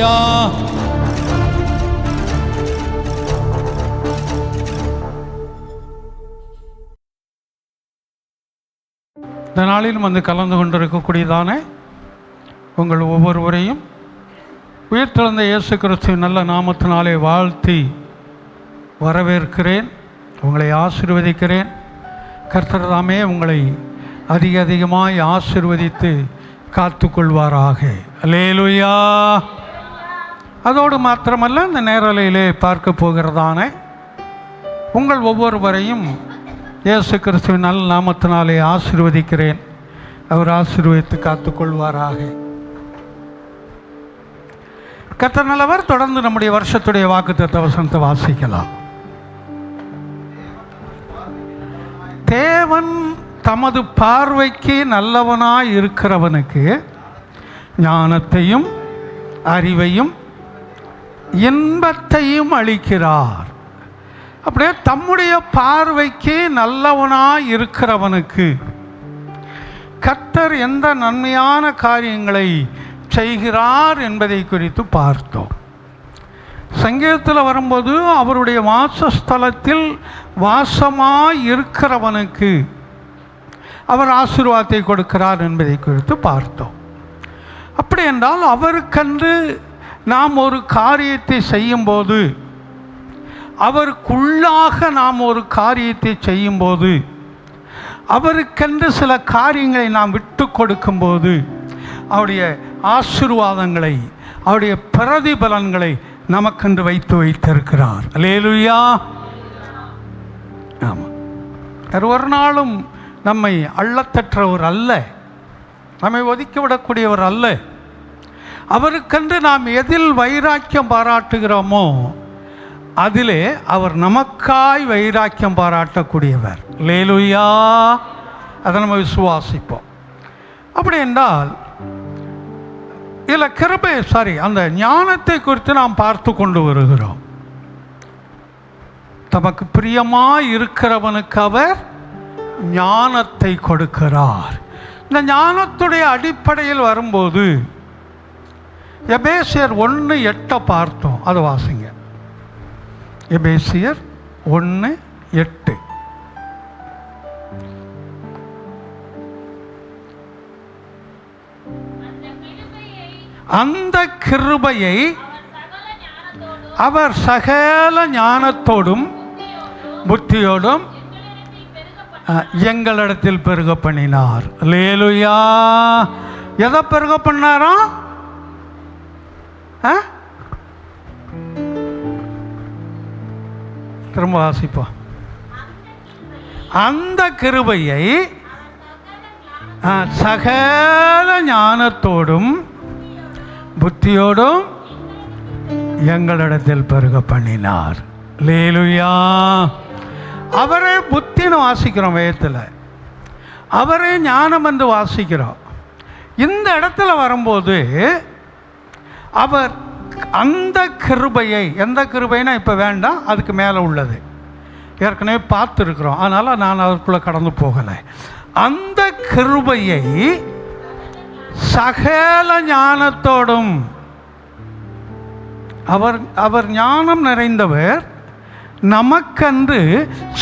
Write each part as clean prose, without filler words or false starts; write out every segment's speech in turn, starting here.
அல்லேலூயா. இந்த நாளிலும் வந்து கலந்து கொண்டிருக்கக்கூடியதான உங்கள் ஒவ்வொருவரையும் உயிர்த்தெழுந்த இயேசு கிறிஸ்துவின் நல்ல நாமத்தினாலே வாழ்த்தி வரவேற்கிறேன். உங்களை ஆசீர்வதிக்கிறேன். கர்த்தர் தாமே உங்களை அதிகமாய் ஆசீர்வதித்து காத்துக்கொள்வாராக. அல்லேலூயா. அதோடு மாத்திரமல்ல, இந்த நேரலையிலே பார்க்க போகிறதான உங்கள் ஒவ்வொருவரையும் இயேசு கிறிஸ்துவின் நல்ல நாமத்தினாலே ஆசீர்வதிக்கிறேன். அவர் ஆசீர்வதித்து காத்துக்கொள்வாராக. கர்த்தர் நல்லவர். தொடர்ந்து நம்முடைய வருஷத்துடைய வாக்குத்தத்த வசனத்தை வாசிக்கலாம். தேவன் தமது பார்வைக்கு நல்லவனாய் இருக்கிறவனுக்கு ஞானத்தையும் அறிவையும் இன்பத்தையும் அளிக்கிறார். அப்படியே தம்முடைய பார்வைக்கு நல்லவனாய் இருக்கிறவனுக்கு கர்த்தர் எந்த நன்மையான காரியங்களை செய்கிறார் என்பதை குறித்து பார்த்தோம். சங்கீதத்தில் வரும்போது அவருடைய வாசஸ்தலத்தில் வாசமாய் இருக்கிறவனுக்கு அவர் ஆசீர்வாதத்தை கொடுக்கிறார் என்பதை குறித்து பார்த்தோம். அப்படி என்றால் அவருக்கென்று நாம் ஒரு காரியத்தை செய்யும்போது, அவருக்குள்ளாக நாம் ஒரு காரியத்தை செய்யும்போது, அவருக்கென்று சில காரியங்களை நாம் விட்டு கொடுக்கும்போது அவருடைய ஆசீர்வாதங்களை, அவருடைய பிரதிபலன்களை நமக்கென்று வைத்திருக்கிறார். அல்லேலூயா. ஆமாம். ஒரு நாளும் நம்மை அள்ளத்தற்றவர் அல்ல, நம்மை ஒதுக்கிவிடக்கூடியவர் அல்ல. அவருக்கென்று நாம் எதில் வைராக்கியம் பாராட்டுகிறோமோ அதிலே அவர் நமக்காய் வைராக்கியம் பாராட்டக்கூடியவர். அல்லேலூயா. அதை நம்ம விசுவாசிப்போம். அப்படி என்றால் இதில் அந்த ஞானத்தை குறித்து நாம் பார்த்து கொண்டு வருகிறோம். தமக்கு பிரியமாய் இருக்கிறவனுக்கு அவர் ஞானத்தை கொடுக்கிறார். இந்த ஞானத்துடைய அடிப்படையில் வரும்போது எபேசியர் 1:8 பார்த்தோம். அது வாசிங்க. எபேசியர் 1:8. அந்த கிருபையை அவர் சகல ஞானத்தோடும் புத்தியோடும் எங்களிடத்தில் பெருக பண்ணினார். அல்லேலூயா. எதை பெருக பண்ணாரோ? திரும்ப வாசிப்போம். அந்த கிருபையை சகல ஞானத்தோடும் புத்தியோடும் எங்களிடத்தில் பெருக பண்ணினார். அல்லேலூயா. அவரே புத்தின்னு வாசிக்கிறோம் வேதத்தில், அவரே ஞானம் என்று வாசிக்கிறோம். இந்த இடத்துல வரும்போது அவர் அந்த கிருபையை, எந்த கிருபைனா இப்போ வேண்டாம், அதுக்கு மேலே உள்ளது ஏற்கனவே பார்த்துருக்குறோம், அதனால் நான் அதற்குள்ளே கடந்து போகலை. அந்த கிருபையை சகல ஞானத்தோடும், அவர் ஞானம் நிறைந்தவர், நமக்கென்று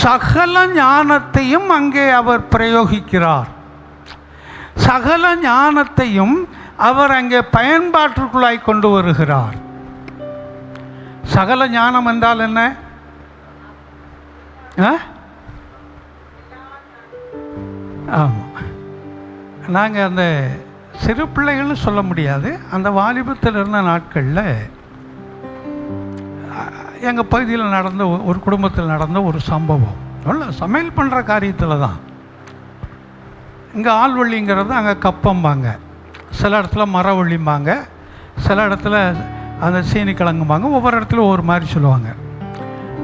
சகல ஞானத்தையும் அங்கே அவர் பிரயோகிக்கிறார். சகல ஞானத்தையும் அவர் அங்கே பயன்பாட்டிற்குள்ளாய் கொண்டு வருகிறார். சகல ஞானம் என்றால் என்ன? ஆமாம், நாங்கள் அந்த சிறு பிள்ளைகள்னு சொல்ல முடியாது, அந்த வாலிபத்தில் இருந்த நாட்களில் எங்கள் பகுதியில் நடந்த ஒரு குடும்பத்தில் நடந்த ஒரு சம்பவம். சமையல் பண்ணுற காரியத்தில் தான். இங்கே ஆள்வள்ளிங்கிறது அங்கே கப்பம்பாங்க, சில இடத்துல மரவள்ளிம்பாங்க, சில இடத்துல அந்த சீனி கிழங்கும்பாங்க, ஒவ்வொரு இடத்துல ஒவ்வொரு மாதிரி சொல்லுவாங்க.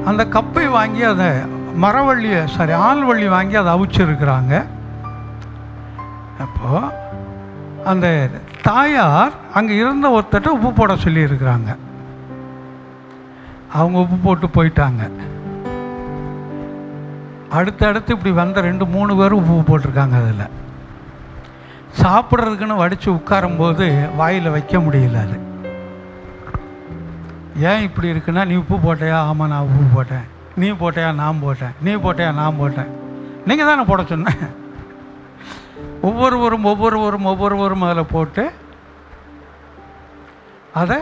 அந்த கப்பை வாங்கி அதை ஆள்வள்ளி வாங்கி அதை அவிச்சிருக்கிறாங்க. அப்போது அந்த தாயார் அங்கே இருந்த ஒருத்தட்ட உப்பு போட சொல்லியிருக்கிறாங்க. அவங்க உப்பு போட்டு போயிட்டாங்க. அடுத்தடுத்து இப்படி வந்த 2-3 பேரும் உப்பு போட்டிருக்காங்க. அதில் சாப்பிட்றதுக்குன்னு வடித்து உட்காரும்போது வாயில் வைக்க முடியல. அது ஏன் இப்படி இருக்குன்னா, நீ உப்பு போட்டையா? ஆமாம், நான் உப்பு போட்டேன். நீ போட்டையா? நான் போட்டேன். நீ போட்டையா? நான் போட்டேன். நீங்கள் தானே போட சொன்னேன். ஒவ்வொருவரும் அதில் போட்டு அதை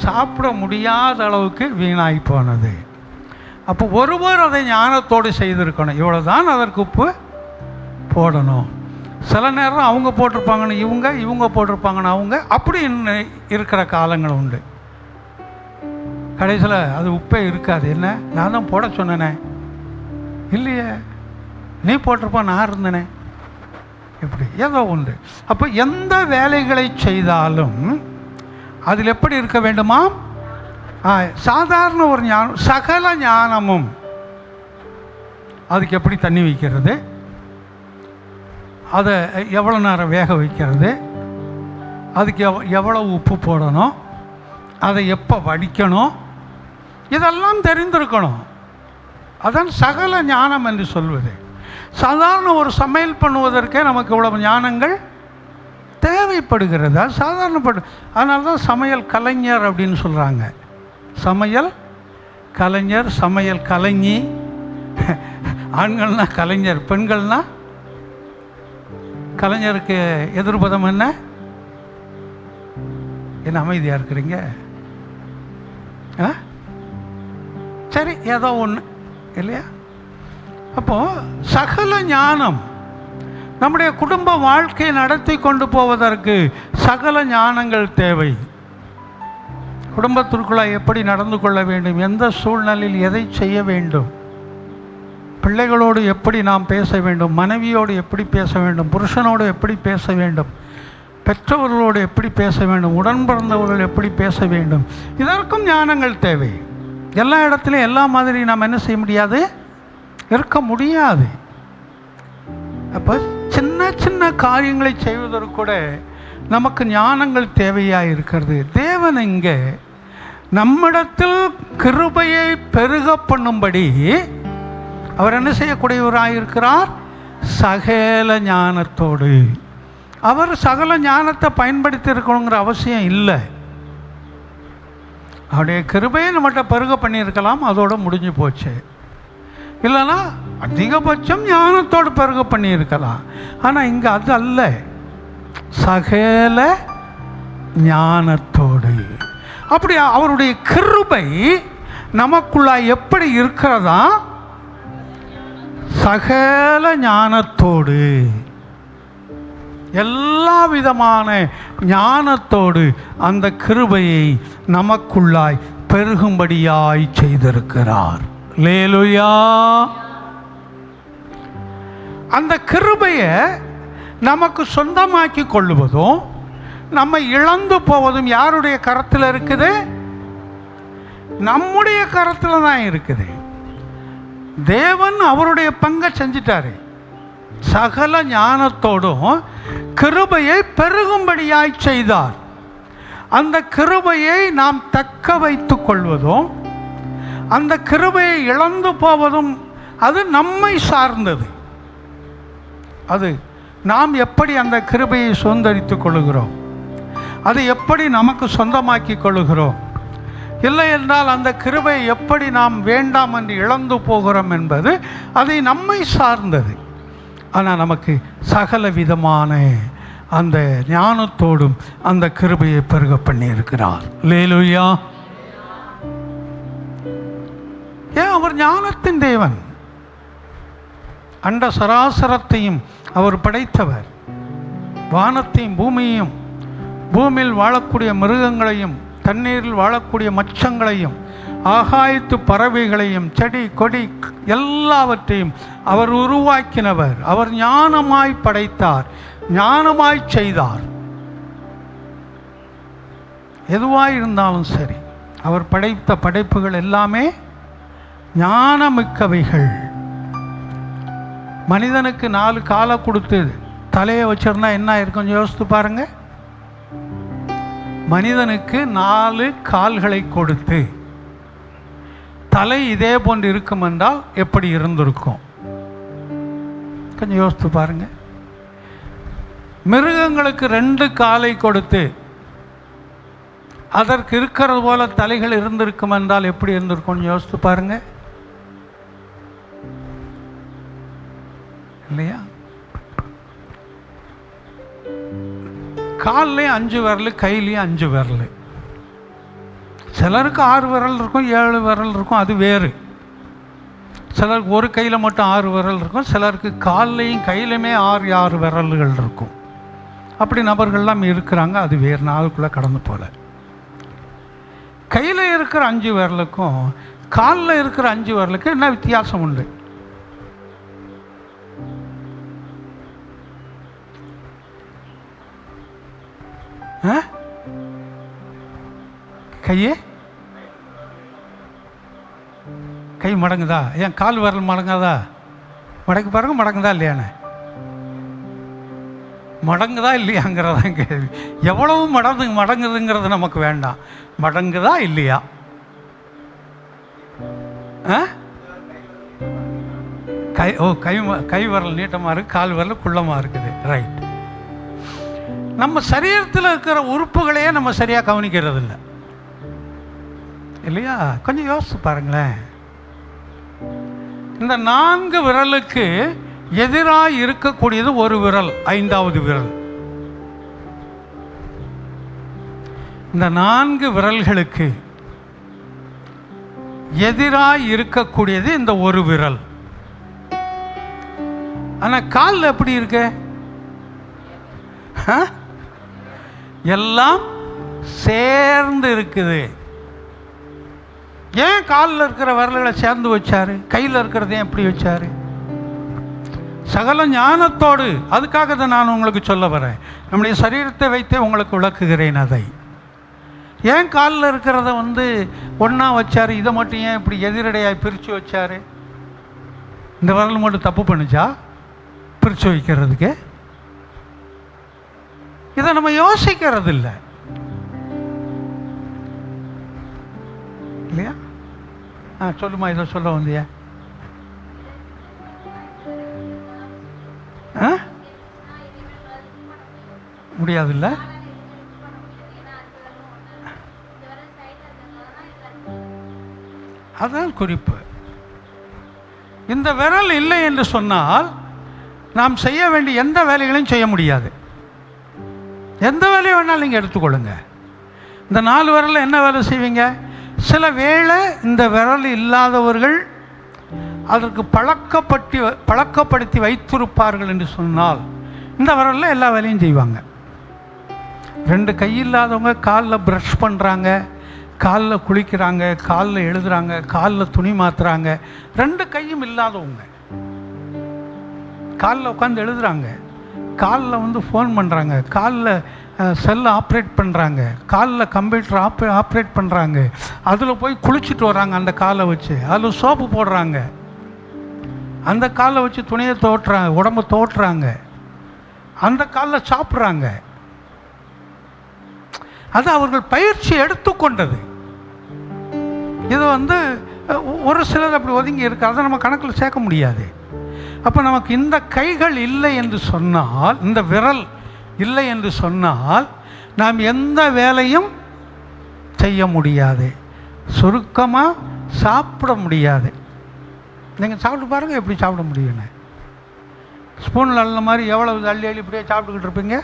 சாப்பிட முடியாத அளவுக்கு வீணாகி போனது. அப்போ ஒருவர் அதை ஞானத்தோடு செய்திருக்கணும். இவ்வளோதான் அதற்கு உப்பு போடணும். சில நேரம் அவங்க போட்டிருப்பாங்கன்னு இவங்க போட்டிருப்பாங்கன்னு அவங்க, அப்படி இருக்கிற காலங்கள் உண்டு. கடைசியில் அது உப்பே இருக்காது. என்ன, நான் தான் போட சொன்னேனே, இல்லையே, நீ போட்டிருப்பா, நான் இருந்தேனே, இப்படி ஏதோ உண்டு. அப்போ எந்த வேலைகளை செய்தாலும் அதில் எப்படி இருக்க வேண்டுமா? சாதாரண ஒரு ஞானம், சகல ஞானமும். அதுக்கு எப்படி தண்ணி வைக்கிறது, அதை எவ்வளோ நேரம் வேக வைக்கிறது, அதுக்கு எவ்வளோ உப்பு போடணும், அதை எப்போ வடிக்கணும், இதெல்லாம் தெரிந்திருக்கணும். அதான் சகல ஞானம் என்று சொல்வது. சாதாரண ஒரு சமையல் பண்ணுவதற்கே நமக்கு இவ்வளவு ஞானங்கள் தேவைப்படுகிறது. அது சாதாரணப்படு. அதனால தான் சமையல் கலைஞர் அப்படின்னு சொல்கிறாங்க. சமையல் கலைஞர், சமையல் கலைஞி. ஆண்கள்னா கலைஞர், பெண்கள்னா கலைஞருக்கு எதிர்பதம் என்ன? என்ன அமைதியாக இருக்கிறீங்க? சரி, ஏதோ ஒன்று இல்லையா? அப்போது சகல ஞானம், நம்முடைய குடும்ப வாழ்க்கையை நடத்தி கொண்டு போவதற்கு சகல ஞானங்கள் தேவை. குடும்பத்திற்குள்ளே எப்படி நடந்து கொள்ள வேண்டும், எந்த சூழ்நிலையில் எதை செய்ய வேண்டும், பிள்ளைகளோடு எப்படி நாம் பேச வேண்டும், மனைவியோடு எப்படி பேச வேண்டும், புருஷனோடு எப்படி பேச வேண்டும், பெற்றவர்களோடு எப்படி பேச வேண்டும், உடன் பிறந்தவர்கள் எப்படி பேச வேண்டும், இதற்கும் ஞானங்கள் தேவை. எல்லா இடத்துலையும் எல்லா மாதிரி நாம் என்ன செய்ய முடியாது, இருக்க முடியாது. அப்போ சின்ன சின்ன காரியங்களை செய்வதற்கு கூட நமக்கு ஞானங்கள் தேவையாக இருக்கிறது. தேவன் இங்கே நம்மிடத்தில் கிருபையை பெருக பண்ணும்படி அவர் என்ன செய்யக்கூடியவராக இருக்கிறார்? சகல ஞானத்தோடு. அவர் சகல ஞானத்தை பயன்படுத்தி இருக்கணுங்கிற அவசியம் இல்லை. அவருடைய கிருபையை நம்மகிட்ட பெருக பண்ணியிருக்கலாம், அதோடு முடிஞ்சு போச்சு. இல்லைன்னா அதிகபட்சம் ஞானத்தோடு பெருக பண்ணியிருக்கலாம். ஆனால் இங்கே அது அல்ல, சகல ஞானத்தோடு. அப்படி அவருடைய கிருபை நமக்குள்ளா எப்படி இருக்கிறதா? சகல ஞானத்தோடு, எல்லா விதமான ஞானத்தோடு அந்த கிருபையை நமக்குள்ளாய் பெருகும்படியாய் செய்திருக்கிறார். அல்லேலூயா. அந்த கிருபையை நமக்கு சொந்தமாக்கி கொள்ளுவதும் நம்ம இழந்து போவதும் யாருடைய கரத்தில் இருக்குது? நம்முடைய கரத்தில் தான் இருக்குது. தேவன் அவருடைய பங்கை செஞ்சிட்டாரு. சகல ஞானத்தோடும் கிருபையை பெருகும்படியாய் செய்தார். அந்த கிருபையை நாம் தக்க வைத்து கொள்வதும் அந்த கிருபையை இழந்து போவதும் அது நம்மை சார்ந்தது. அது நாம் எப்படி அந்த கிருபையை சுதந்தரித்து கொள்ளுகிறோம், அதை எப்படி நமக்கு சொந்தமாக்கி கொள்ளுகிறோம், இல்லை என்றால் அந்த கிருபையை எப்படி நாம் வேண்டாம் என்று இழந்து போகிறோம் என்பது அதை நம்மை சார்ந்தது. ஆனால் நமக்கு சகல விதமான அந்த ஞானத்தோடும் அந்த கிருபையை பெருக பண்ணி இருக்கிறார். அல்லேலூயா. ஏன் அவர் ஞானத்தின் தேவன். அண்ட சராசரத்தையும் அவர் படைத்தவர். வானத்தையும் பூமியையும், பூமியில் வாழக்கூடிய மிருகங்களையும், தண்ணீரில் வாழக்கூடிய மச்சங்களையும், ஆகாயத்து பறவைகளையும், செடி கொடி எல்லாவற்றையும் அவர் உருவாக்கினவர். அவர் ஞானமாய் படைத்தார், ஞானமாய் செய்தார். எதுவாய் இருந்தாலும் சரி, அவர் படைத்த படைப்புகள் எல்லாமே ஞானமிக்கவைகள். மனிதனுக்கு 4 காலை கொடுத்து தலையை வச்சிருந்தா என்ன இருக்கும் யோசித்து பாருங்க. மனிதனுக்கு 4 கால்களை கொடுத்து தலை இதே போன்று இருக்கும் என்றால் எப்படி இருந்திருக்கும்? கொஞ்சம் யோசித்து பாருங்க. மிருகங்களுக்கு 2 காலை கொடுத்து அதற்கு இருக்கிறது போல தலைகள் இருந்திருக்கும் என்றால் எப்படி இருந்திருக்கும் யோசித்து பாருங்க இல்லையா? கால்லையும் 5 விரல், கையிலையும் 5 விரல். சிலருக்கு 6 விரல் இருக்கும், 7 விரல் இருக்கும், அது வேறு. சிலருக்கு ஒரு கையில் மட்டும் 6 விரல் இருக்கும், சிலருக்கு கால்லையும் கையிலுமே 6 விரல்கள் இருக்கும். அப்படி நபர்கள்லாம் இருக்கிறாங்க, அது வேறு, நாளுக்குள்ளே கடந்து போல. கையில் இருக்கிற 5 விரலுக்கும் காலில் இருக்கிற 5 விரலுக்கும் என்ன வித்தியாசம் உண்டு? கை மடங்குதா? ஏன் கால் விரல் மடங்காதா? மடக்கு பாருங்க, மடங்குதா இல்லையானே? மடங்குதா இல்லையாங்கிறதான் கேள்வி. எவ்வளவு மடங்குதுங்கிறது நமக்கு வேண்டாம். மடங்குதா இல்லையா? கை விரல் நீட்டமாக இருக்குது, கால் விரல் குள்ளமாக இருக்குது. ரைட். நம்ம சரீரத்தில் இருக்கிற உறுப்புகளையே நம்ம சரியாக கவனிக்கிறது இல்லை இல்லையா? கொஞ்சம் யோசிச்சு பாருங்களேன். இந்த 4 விரலுக்கு எதிராக இருக்கக்கூடியது ஒரு விரல், 5வது விரல். இந்த 4 விரல்களுக்கு எதிராக இருக்கக்கூடியது இந்த ஒரு விரல். ஆனால் கால் எப்படி இருக்கு? எல்லாம் சேர்ந்து இருக்குது. ஏன் காலில் இருக்கிற விரல்களை சேர்ந்து வச்சாரு? கையில் இருக்கிறதையும் எப்படி வச்சாரு? சகல ஞானத்தோடு. அதுக்காக தான் நான் உங்களுக்கு சொல்ல வரேன். நம்முடைய சரீரத்தை வைத்தே உங்களுக்கு விளக்குகிறேன். அதை ஏன் காலில் இருக்கிறத ஒன்றா வச்சார், இதை மட்டும் ஏன் இப்படி எதிரடையாக பிரித்து வச்சார்? இந்த விரல் மட்டும் தப்பு பண்ணுச்சா பிரித்து வைக்கிறதுக்கு? இதை நம்ம யோசிக்கிறது இல்லை இல்லையா? சொல்லுமா, இதை சொல்ல வந்தியா? முடியாதுல்ல? அதான் குறிப்பு. இந்த விரல் இல்லை என்று சொன்னால் நாம் செய்ய வேண்டிய எந்த வேலைகளையும் செய்ய முடியாது. எந்த வேலையை வேணாலும் நீங்கள் எடுத்துக்கொள்ளுங்க. இந்த 4 விரலில் என்ன வேலை செய்வீங்க? சில வேளை இந்த விரல் இல்லாதவர்கள் அதற்கு பழக்கப்படுத்தி வைத்திருப்பார்கள் என்று சொன்னால் இந்த விரலில் எல்லா வேலையும் செய்வாங்க. 2 கை இல்லாதவங்க காலில் ப்ரஷ் பண்ணுறாங்க, காலில் குளிக்கிறாங்க, காலில் எழுதுறாங்க, காலில் துணி மாற்றுறாங்க. 2 கையும் இல்லாதவங்க காலில் உட்காந்து எழுதுறாங்க, காலில் ஃபோன் பண்ணுறாங்க, காலில் செல்லை ஆப்ரேட் பண்ணுறாங்க, காலில் கம்ப்யூட்டர் ஆப்ரேட் பண்ணுறாங்க, அதில் போய் குளிச்சுட்டு வர்றாங்க, அந்த காலை வச்சு அதில் சோப்பு போடுறாங்க, அந்த காலை வச்சு துணியை தோட்டுறாங்க, உடம்பை தோட்டுறாங்க, அந்த காலில் சாப்பிட்றாங்க. அது அவர்கள் பயிற்சி எடுத்துக்கொண்டது. இது ஒரு சிலர் அப்படி ஒதுங்கி இருக்கு, அதை நம்ம கணக்கில் சேர்க்க முடியாது. அப்போ நமக்கு இந்த கைகள் இல்லை என்று சொன்னால், இந்த விரல் இல்லை என்று சொன்னால் நாம் எந்த வேலையும் செய்ய முடியாது. சுருக்கமாக சாப்பிட முடியாது. நீங்கள் சாப்பிட்டு பாருங்கள் எப்படி சாப்பிட முடியும்னு. ஸ்பூனில் அள்ள மாதிரி எவ்வளவு அள்ளி அள்ளி இப்படியே சாப்பிட்டுக்கிட்டு இருப்பீங்க.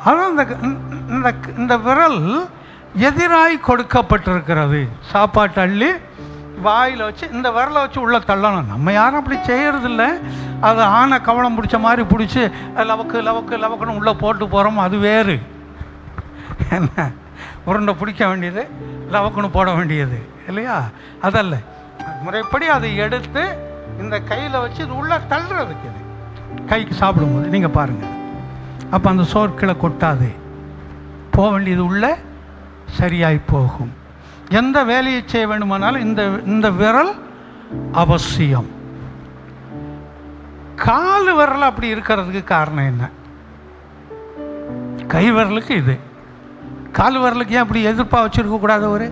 அதான் இந்த விரல் எதிராய் கொடுக்கப்பட்டிருக்கிறது. சாப்பாட்டு அள்ளி வாயில் வச்சு இந்த விரலை வச்சு உள்ளே தள்ளணும். நம்ம யாரும் அப்படி செய்யறதில்ல. அது ஆனை கவளம் பிடிச்ச மாதிரி பிடிச்சி லவக்கு லவக்கு லவக்குன்னு உள்ளே போட்டு போகிறோம், அது வேறு. என்ன உருண்டை பிடிக்க வேண்டியது, லவக்குன்னு போட வேண்டியது இல்லையா? அதல்ல, முறைப்படி அதை எடுத்து இந்த கையில் வச்சு இது உள்ளே தள்ளுறதுக்கு. இது கைக்கு சாப்பிடும்போது நீங்கள் பாருங்கள், அப்போ அந்த சோர்களை கொட்டாது, போக வேண்டியது உள்ளே சரியாய் போகும். எந்த வேலையை செய்ய வேண்டுமானாலும் இந்த விரல் அவசியம். கால் விரல் அப்படி இருக்கிறதுக்கு காரணம் என்ன? கை விரலுக்கு இது, கால் விரலுக்கு ஏன் அப்படி எதிர்ப்பாக வச்சுருக்க கூடாது? ஒரு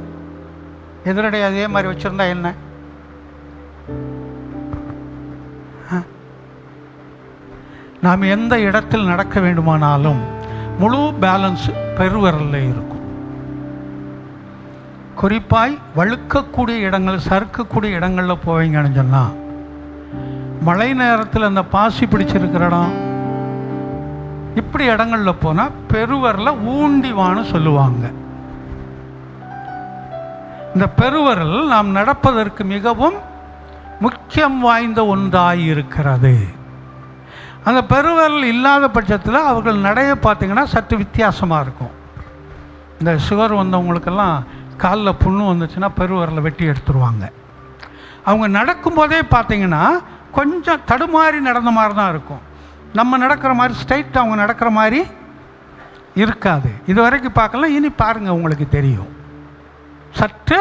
எதிரடை அதே மாதிரி வச்சுருந்தா என்ன? நாம் எந்த இடத்தில் நடக்க வேண்டுமானாலும் முழு பேலன்ஸ் பெருவிரல்ல இருக்கும். குறிப்பாய் வழுக்கக்கூடிய இடங்கள், சறுக்கக்கூடிய இடங்களில் போவீங்கன்னு சொன்னால், மழை நேரத்தில் அந்த பாசி பிடிச்சிருக்கிற இடம், இப்படி இடங்களில் போனால் பெருவரல ஊண்டிவான்னு சொல்லுவாங்க. இந்த பெருவரல் நாம் நடப்பதற்கு மிகவும் முக்கியம் வாய்ந்த ஒன்றாய் இருக்கிறது. அந்த பெருவரல் இல்லாத பட்சத்தில் அவர்கள் நடைய பார்த்தீங்கன்னா சற்று வித்தியாசமாக இருக்கும். இந்த சுகர் வந்தவங்களுக்கெல்லாம் காலில் புண்ணு வந்துச்சுன்னா பெருவரலை வெட்டி எடுத்துருவாங்க. அவங்க நடக்கும்போதே பார்த்தீங்கன்னா கொஞ்சம் தடுமாறி நடந்த மாதிரி தான் இருக்கும். நம்ம நடக்கிற மாதிரி ஸ்ட்ரைட் அவங்க நடக்கிற மாதிரி இருக்காது. இது வரைக்கும் பார்க்கலாம், இனி பாருங்கள் உங்களுக்கு தெரியும். சற்று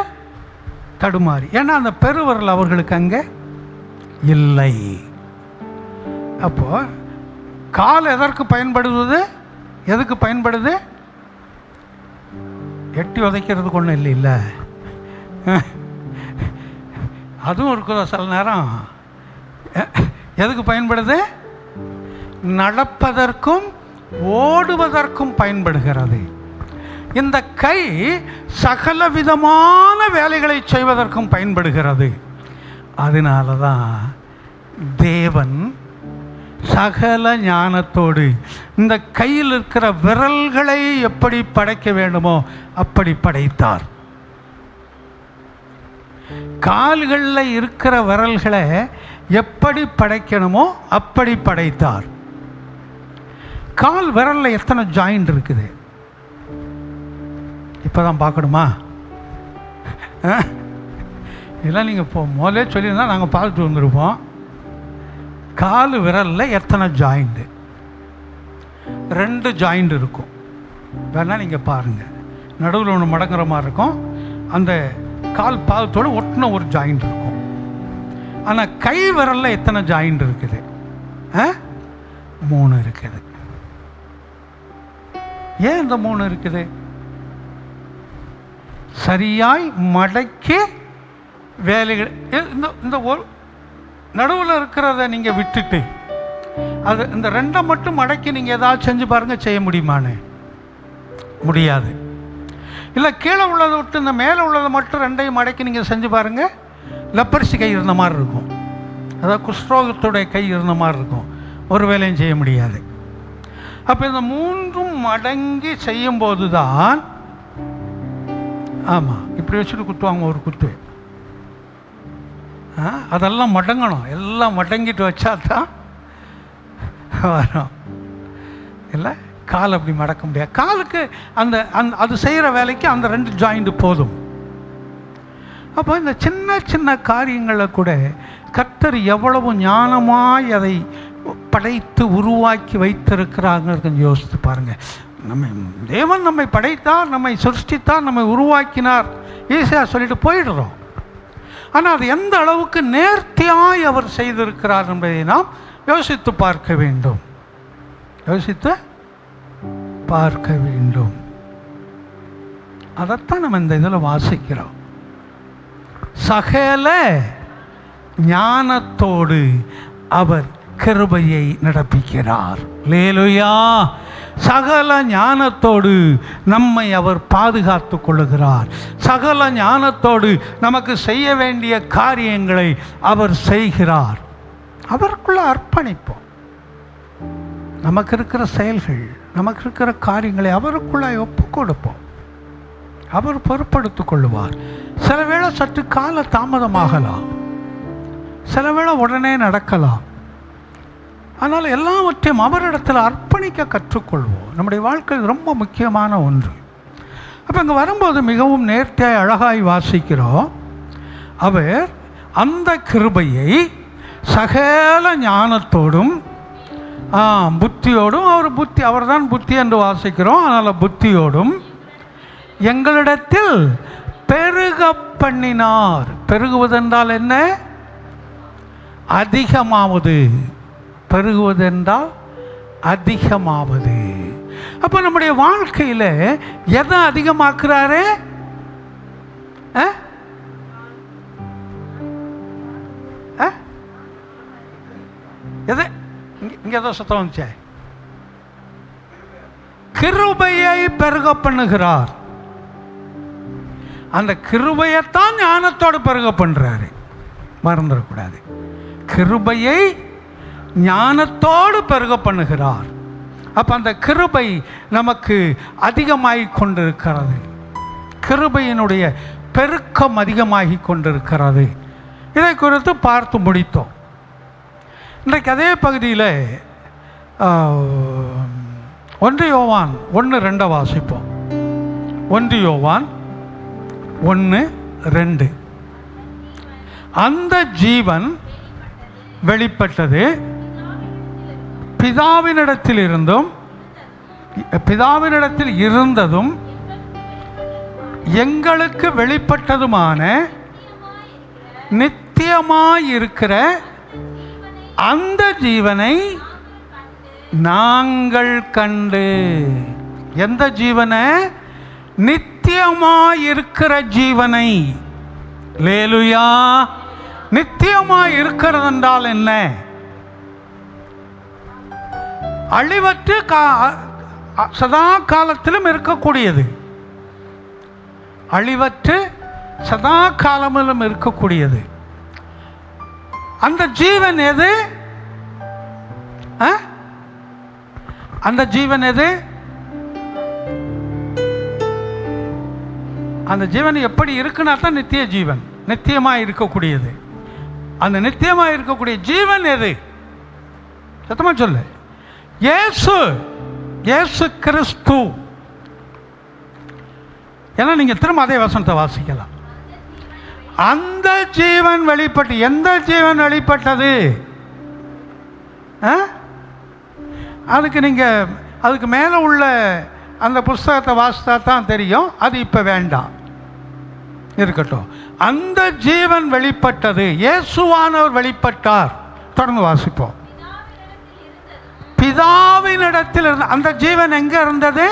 தடுமாறி, ஏன்னா அந்த பெருவரல் அவர்களுக்கு அங்கே இல்லை. அப்போ கால் எதற்கு பயன்படுவது? எதுக்கு பயன்படுது? எட்டி உதைக்கிறதுக்கு ஒன்றும் இல்லை, இல்லை அதுவும் இருக்குதோ சில நேரம். எதுக்கு பயன்படுது? நடப்பதற்கும் ஓடுவதற்கும் பயன்படுகிறது. இந்த கை சகல விதமான வேலைகளை செய்வதற்கும் பயன்படுகிறது. அதனால தான் தேவன் சகல ஞானத்தோடு இந்த கையில் இருக்கிற விரல்களை எப்படி படைக்க வேண்டுமோ அப்படி படைத்தார். கால்களில் இருக்கிற விரல்களை எப்படி படைக்கணுமோ அப்படி படைத்தார். கால் விரலில் எத்தனை ஜாயிண்ட் இருக்குது இப்போதான் பார்க்கணுமா? இதெல்லாம் நீங்கள் இப்போ முதலே சொல்லியிருந்தா நாங்கள் பார்த்துட்டு வந்துருப்போம். கால் விரலில் எத்தனை ஜாயிண்ட்டு? 2 ஜாயிண்ட் இருக்கும். வேணால் நீங்கள் பாருங்கள், நடுவில் ஒன்று மடங்குற மாதிரி இருக்கும். அந்த கால் பாதத்தோடு ஒட்டின ஒரு ஜாயிண்ட் இருக்கும். ஆனால் கை விரலில் எத்தனை ஜாயிண்ட் இருக்குது? 3 இருக்குது. ஏன் இந்த 3 இருக்குது? சரியாய் மடக்கி வேலைகள் இந்த ஒரு நடுவில் இருக்கிறத நீங்கள் விட்டுட்டு அது இந்த 2 மட்டும் மடக்கி நீங்கள் ஏதாவது செஞ்சு பாருங்கள், செய்ய முடியுமான்னு? முடியாது. இல்லை கீழே உள்ளதை விட்டு இந்த மேலே உள்ளதை மட்டும் 2ஐயும் மடக்கி நீங்கள் செஞ்சு பாருங்கள், லெப்பர்சி கை இருந்த மாதிரி இருக்கும். அதாவது குஷ்ரோகத்துடைய கை இருந்த மாதிரி இருக்கும். ஒரு வேலையும் செய்ய முடியாது. அப்போ இந்த 3ம் மடங்கி செய்யும்போது தான், ஆமாம் இப்படி வச்சுட்டு குத்துவாங்க ஒரு குத்து, அதெல்லாம் மடங்கணும். எல்லாம் மடங்கிட்டு வச்சா தான் வரும். இல்லை கால் அப்படி மடக்க முடியாது. காலுக்கு அந்த அது செய்கிற வேலைக்கு அந்த 2 ஜாயிண்ட் போதும். அப்போ இந்த சின்ன சின்ன காரியங்களை கூட கர்த்தர் எவ்வளவு ஞானமாய் அதை படைத்து உருவாக்கி வைத்திருக்கிறாங்க கொஞ்சம் யோசித்து பாருங்கள். தேவன் நம்மை படைத்தார், நம்மை சிருஷ்டித்தார், நம்மை உருவாக்கினார், ஈஸியாக சொல்லிட்டு போயிடுறோம். ஆனால் அது எந்த அளவுக்கு நேர்த்தியாய் அவர் செய்திருக்கிறார் என்பதை நாம் யோசித்து பார்க்க வேண்டும். யோசித்து பார்க்க வேண்டும். அதைத்தான் நம்ம இந்த இதில் வாசிக்கிறோம். சகல ஞானத்தோடு அவர் கிருபையை நடப்பிக்கிறார். அல்லேலூயா. சகல ஞானத்தோடு நம்மை அவர் பாதுகாத்து கொள்ளுகிறார். சகல ஞானத்தோடு நமக்கு செய்ய வேண்டிய காரியங்களை அவர் செய்கிறார். அவருக்குள்ள அர்ப்பணிப்போம். நமக்கு இருக்கிற செயல்கள், நமக்கு இருக்கிற காரியங்களை அவருக்குள்ள ஒப்பு கொடுப்போம். அவர் பொறுப்படுத்திக் கொள்ளுவார். சில வேளை சற்று கால தாமதமாகலாம், சில வேளை உடனே நடக்கலாம். ஆனால் எல்லாவற்றையும் அவரிடத்தில் அர்ப்பணிக்க கற்றுக்கொள்வோம். நம்முடைய வாழ்க்கையில் ரொம்ப முக்கியமான ஒன்று. அப்போ இங்கே வரும்போது மிகவும் நேர்த்தியாய் அழகாய் வாசிக்கிறோம். அவர் அந்த கிருபையை சகல ஞானத்தோடும் புத்தியோடும், அவர் தான் புத்தி என்று வாசிக்கிறோம். அதனால் புத்தியோடும் எங்களிடத்தில் பெருக பண்ணினார். பெருகுவதென்றால் என்ன? அதிகமாவது. பெருகுவதென்றால் அதிகமாவது. அப்போ நம்முடைய வாழ்க்கையில் எதை அதிகமாக்குறாரு? எது? இங்கே ஏதோ சத்தம் வந்துச்சே. கிருபை பெருக பண்ணுகிறார். அந்த கிருபையைத்தான் ஞானத்தோடு பெருக பண்ணுறாரு. மறந்துடக்கூடாது. கிருபையை ஞானத்தோடு பெருக பண்ணுகிறார். அப்போ அந்த கிருபை நமக்கு அதிகமாகி கொண்டிருக்கிறது. கிருபையினுடைய பெருக்கம் அதிகமாகி கொண்டிருக்கிறது. இதை குறித்து பார்த்து முடித்தோம். இன்றைக்கு அதே பகுதியில் 1 யோவான் 1:2 வாசிப்போம். 1 யோவான் 1:2. அந்த ஜீவன் வெளிப்பட்டது, பிதாவினிடத்தில் இருந்ததும் எங்களுக்கு வெளிப்பட்டதுமான நித்தியமாயிருக்கிற அந்த ஜீவனை நாங்கள் கண்டு. எந்த ஜீவனை? நித்தியமாயிருக்கிற ஜீவனை. அல்லேலூயா. நித்தியமாயிருக்கிறது என்றால் என்ன? அழிவற்று சதா காலத்திலும் இருக்கக்கூடியது. அழிவற்று சதா காலத்திலும் இருக்கக்கூடியது. அந்த ஜீவன் எது? அந்த ஜீவன் எது? அந்த ஜீவன் எப்படி இருக்குன்னா தான் நித்திய ஜீவன், நித்தியமாக இருக்கக்கூடியது. அந்த நித்தியமாக இருக்கக்கூடிய ஜீவன் எது? சத்தமா சொல்லு. இயேசு கிறிஸ்து. ஏன்னா நீங்க திரும்ப அதே வசனத்தை வாசிக்கலாம். அந்த ஜீவன் வெளிப்பட்டு. எந்த ஜீவன் வெளிப்பட்டது? அதுக்கு மேலே உள்ள அந்த புஸ்தகத்தை வாசித்தா தான் தெரியும். அது இப்போ வேண்டாம், இருக்கட்டும். அந்த ஜீவன் வெளிப்பட்டது. இயேசுவானவர் வெளிப்பட்டார். தொடர்ந்து வாசிப்போம். பிதாவினிடத்தில் இருந்த அந்த ஜீவன் எங்க இருந்தது?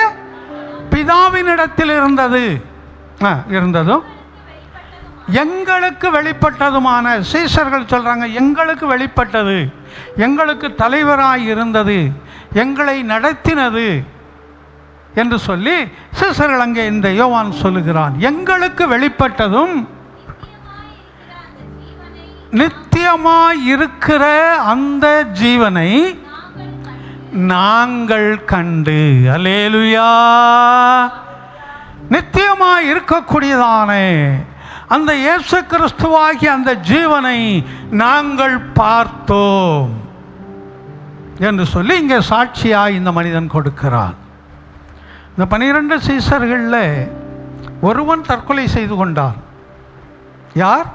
பிதாவினிடத்தில் இருந்ததும் எங்களுக்கு வெளிப்பட்டதுமான. சீஷர்கள் சொல்றாங்க, எங்களுக்கு வெளிப்பட்டது, எங்களுக்கு தலைவராய் இருந்தது, எங்களை நடத்தினது என்று சொல்லி சீஷர்கள் அங்கே இந்த யோவான் சொல்லுகிறான். எங்களுக்கு வெளிப்பட்டதும் நித்தியமாய் இருக்கிற அந்த ஜீவனை நாங்கள் கண்டு. அல்லேலூயா. நித்தியமாய் இருக்கக்கூடியதானே அந்த இயேசு கிறிஸ்துவாகிய அந்த ஜீவனை நாங்கள் பார்த்தோம் என்று சொல்லி இங்கே சாட்சியாய் இந்த மனிதன் கொடுக்கிறான். இந்த 12 சீஷர்களில் ஒருவன் தற்கொலை செய்து கொண்டான். யார்?